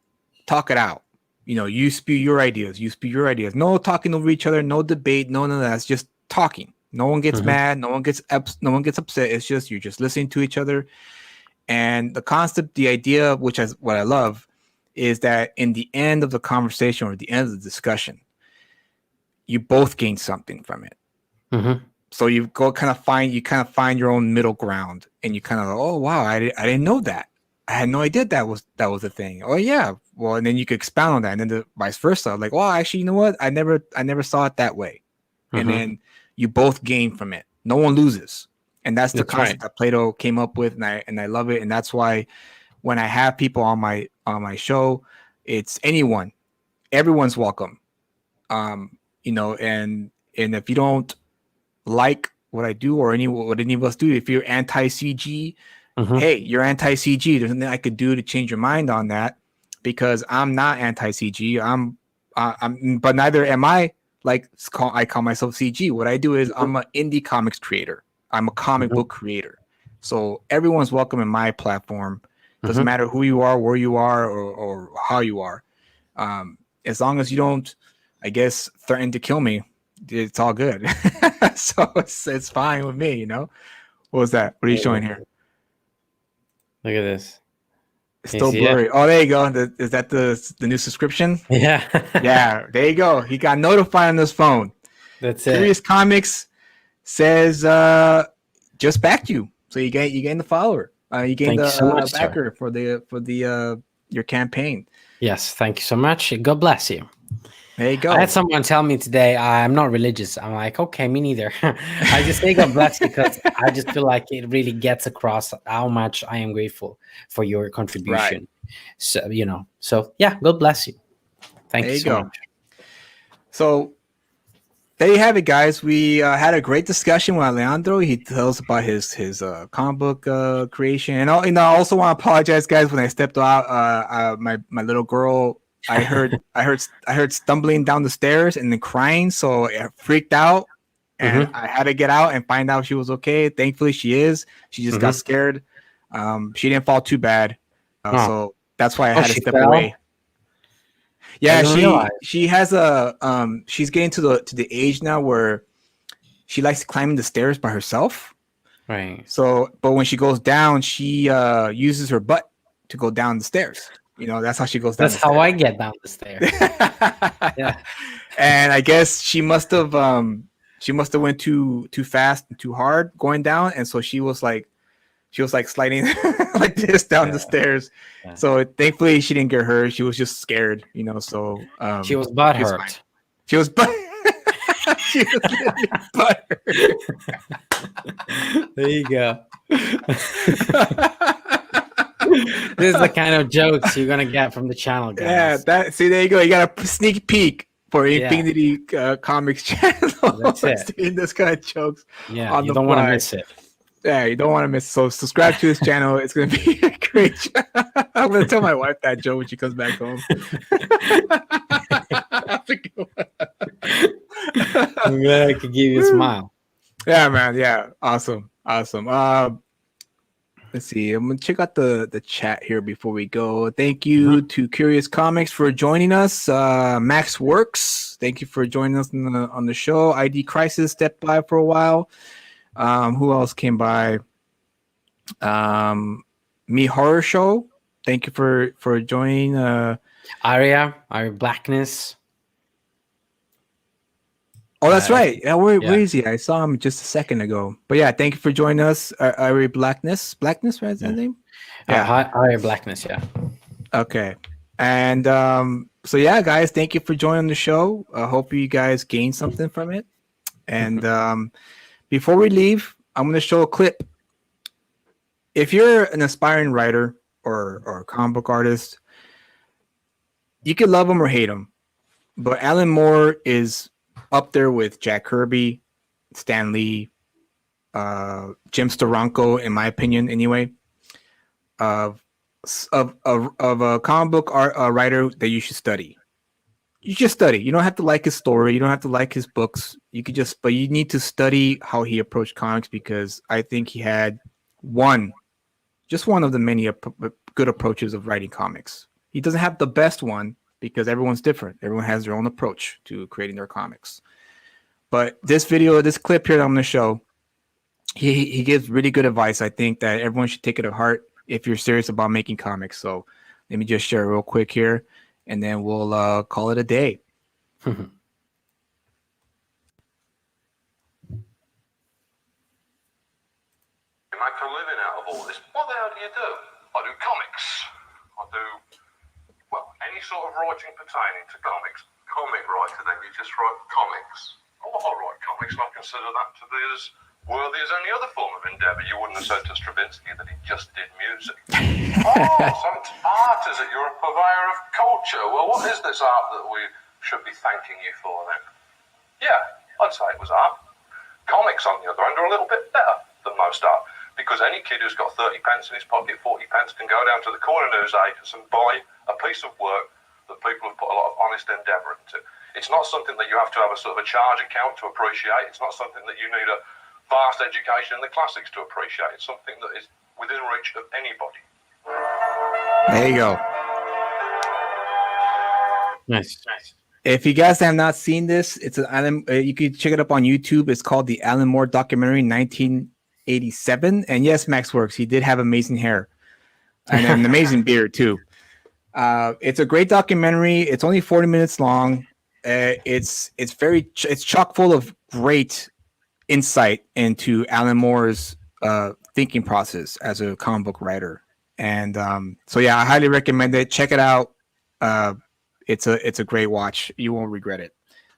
it out. You spew your ideas. No talking over each other. No debate. No, that's just talking. No one gets mad. No one gets upset. It's just, you're just listening to each other. And the concept, the idea, which is what I love, is that in the end of the conversation, or the end of the discussion, you both gain something from it. So you kind of find your own middle ground, and you kind of, oh wow, I didn't know that. I had no idea that was a thing. Oh yeah, well, and then you could expound on that, and then the vice versa. Like, well, actually, you know what? I never saw it that way, and then you both gain from it. No one loses, and that's the concept that Plato came up with, and I love it, and that's why when I have people on my show, it's everyone's welcome. And if you don't like what I do, or what any of us do, if you're anti-CG, hey, you're anti-CG. There's nothing I could do to change your mind on that, because I'm not anti-CG. But neither am I. Like, I call myself CG. What I do is I'm an indie comics creator. I'm a comic book creator. So everyone's welcome in my platform. Doesn't matter who you are, where you are, or how you are. As long as you don't, I guess, threaten to kill me, it's all good. So it's fine with me, What was that? What are you showing here? Look at this. It's still blurry. Oh, there you go. Is that the new subscription? Yeah. Yeah, there you go. He got notified on his phone. That's Curious it. Comics says just backed you. So you gain the follower. You gain the so much, backer for your campaign. Yes, thank you so much. God bless you. There you go. I had someone tell me today, I'm not religious. I'm like, okay, me neither. I just say God bless, because I just feel like it really gets across how much I am grateful for your contribution. Right. So yeah, God bless you. Thank you so much. So there you have it, guys. We had a great discussion with Alejandro. He tells us about his comic book creation, and I also want to apologize, guys, when I stepped out. My little girl, I heard stumbling down the stairs and then crying, so I freaked out, and I had to get out and find out if she was okay. Thankfully, she is. She just got scared. She didn't fall too bad, Oh, So that's why I oh, had to she step fell. away. I Yeah, didn't realize. she has a she's getting to the age now where she likes climbing the stairs by herself. Right. So, but when she goes down, she uses her butt to go down the stairs. You know, that's how she goes down That's the how stairs. I get down the stairs. Yeah. And I guess she must have went too fast and too hard going down, and so she was like sliding like this down the Yeah. stairs. Yeah. So thankfully she didn't get hurt. She was just scared, you know. So She was butt she was fine. hurt. She was she was literally butthurt. There you go. This is the kind of jokes you're gonna get from the channel, Yeah, guys. that see there you go. You got a sneak peek for Yeah. Infinity Comics channel. That's it. Seeing this kind of jokes Yeah, on you the don't want to fly. miss it. Yeah, you don't want to miss. So subscribe to his channel. It's gonna be a great. I'm gonna tell my wife that joke when she comes back home. I'm glad I could give you a smile. Yeah, man. Yeah, awesome. Let's see. I'm gonna check out the chat here before we go. Thank you to Curious Comics for joining us. Max Works, thank you for joining us on the show. ID Crisis stepped by for a while. Who else came by? Me Horror Show. Thank you for joining. Aria Blackness. Oh, that's right. Yeah, where yeah. is he? I saw him just a second ago. But yeah, thank you for joining us. Ari Blackness, right? Is that his name? Yeah. Aria Blackness. Yeah. Okay. And so yeah, guys, thank you for joining the show. I hope you guys gained something from it. And before we leave, I'm going to show a clip. If you're an aspiring writer or a comic book artist, you can love him or hate him. But Alan Moore is up there with Jack Kirby, Stan Lee, Jim Steranko, in my opinion, anyway. Of a comic book writer that you should study. You just study. You don't have to like his story. You don't have to like his books. You could just, but you need to study how he approached comics, because I think he had just one of the many good approaches of writing comics. He doesn't have the best one because everyone's different. Everyone has their own approach to creating their comics. But this clip here that I'm going to show, he gives really good advice. I think that everyone should take it to heart if you're serious about making comics. So let me just share it real quick here, and then we'll call it a day. Make a living out of all this. What the hell do you do? I do comics. I do, well, any sort of writing pertaining to comics. Comic writer, then you just write comics. Oh, I write comics, and I consider that to be as worthy as any other form of endeavour. You wouldn't have said to Stravinsky that he just did music. Oh, so it's art, is it? You're a purveyor of culture. Well, what is this art that we should be thanking you for then? Yeah, I'd say it was art. Comics, on the other hand, are a little bit better than most art, because any kid who's got 30 pence in his pocket, 40 pence, can go down to the corner newsagents and buy a piece of work that people have put a lot of honest endeavour into. It's not something that you have to have a sort of a charge account to appreciate. It's not something that you need a vast education in the classics to appreciate. It's something that is within reach of anybody. There you go. Nice. If you guys have not seen this, it's an Alan. You can check it up on YouTube. It's called the Alan Moore documentary, 1987. And yes, Max Works. He did have amazing hair and an amazing beard too. It's a great documentary. It's only 40 minutes long. It's chock full of great insight into Alan Moore's thinking process as a comic book writer. And so yeah, I highly recommend it. Check it out. It's a great watch. You won't regret it.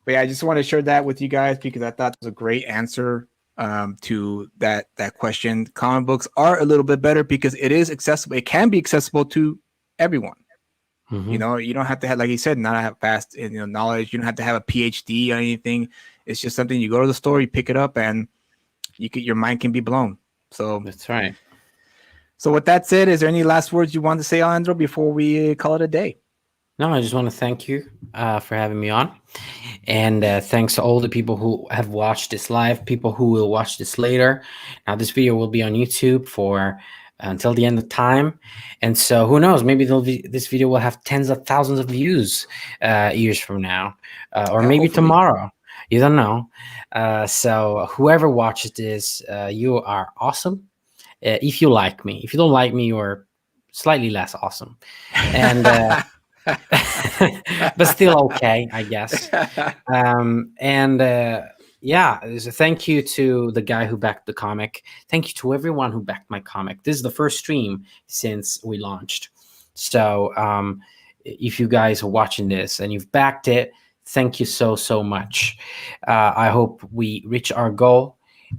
But yeah, I just want to share that with you guys because I thought it was a great answer to that question. Comic books are a little bit better because it is accessible. It can be accessible to everyone. Mm-hmm. You know, you don't have to have, like you said, not have vast knowledge. You don't have to have a PhD or anything. It's just something you go to the store, you pick it up, and your mind can be blown. So That's right. So with that said, is there any last words you want to say, Alejandro, before we call it a day? No, I just want to thank you for having me on. And thanks to all the people who have watched this live, people who will watch this later. Now, this video will be on YouTube for until the end of time. And so who knows, maybe this video will have tens of thousands of views years from now, or Yeah, maybe hopefully. tomorrow. You don't know. So whoever watches this, you are awesome. If you like me. If you don't like me, you're slightly less awesome. And but still okay, I guess. And yeah, there's a thank you to the guy who backed the comic. Thank you to everyone who backed my comic. This is the first stream since we launched. So if you guys are watching this and you've backed it, thank you so much. I hope we reach our goal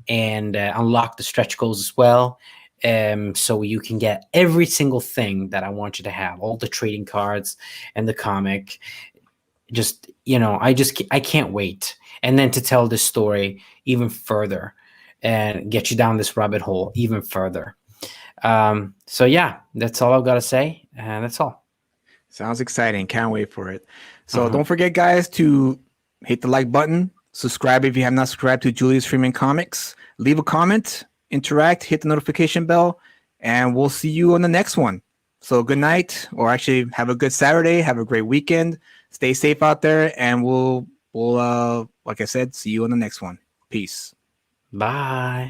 and unlock the stretch goals as well. So you can get every single thing that I want you to have, all the trading cards and the comic. Just, I can't wait. And then to tell this story even further and get you down this rabbit hole even further. So yeah, that's all I've got to say. And that's all. Sounds exciting. Can't wait for it. So don't forget, guys, to hit the like button, subscribe if you have not subscribed to Julius Freeman Comics, leave a comment, interact, hit the notification bell, and we'll see you on the next one. So good night, or actually have a good Saturday, have a great weekend, stay safe out there, and we'll like I said, see you on the next one. Peace. Bye.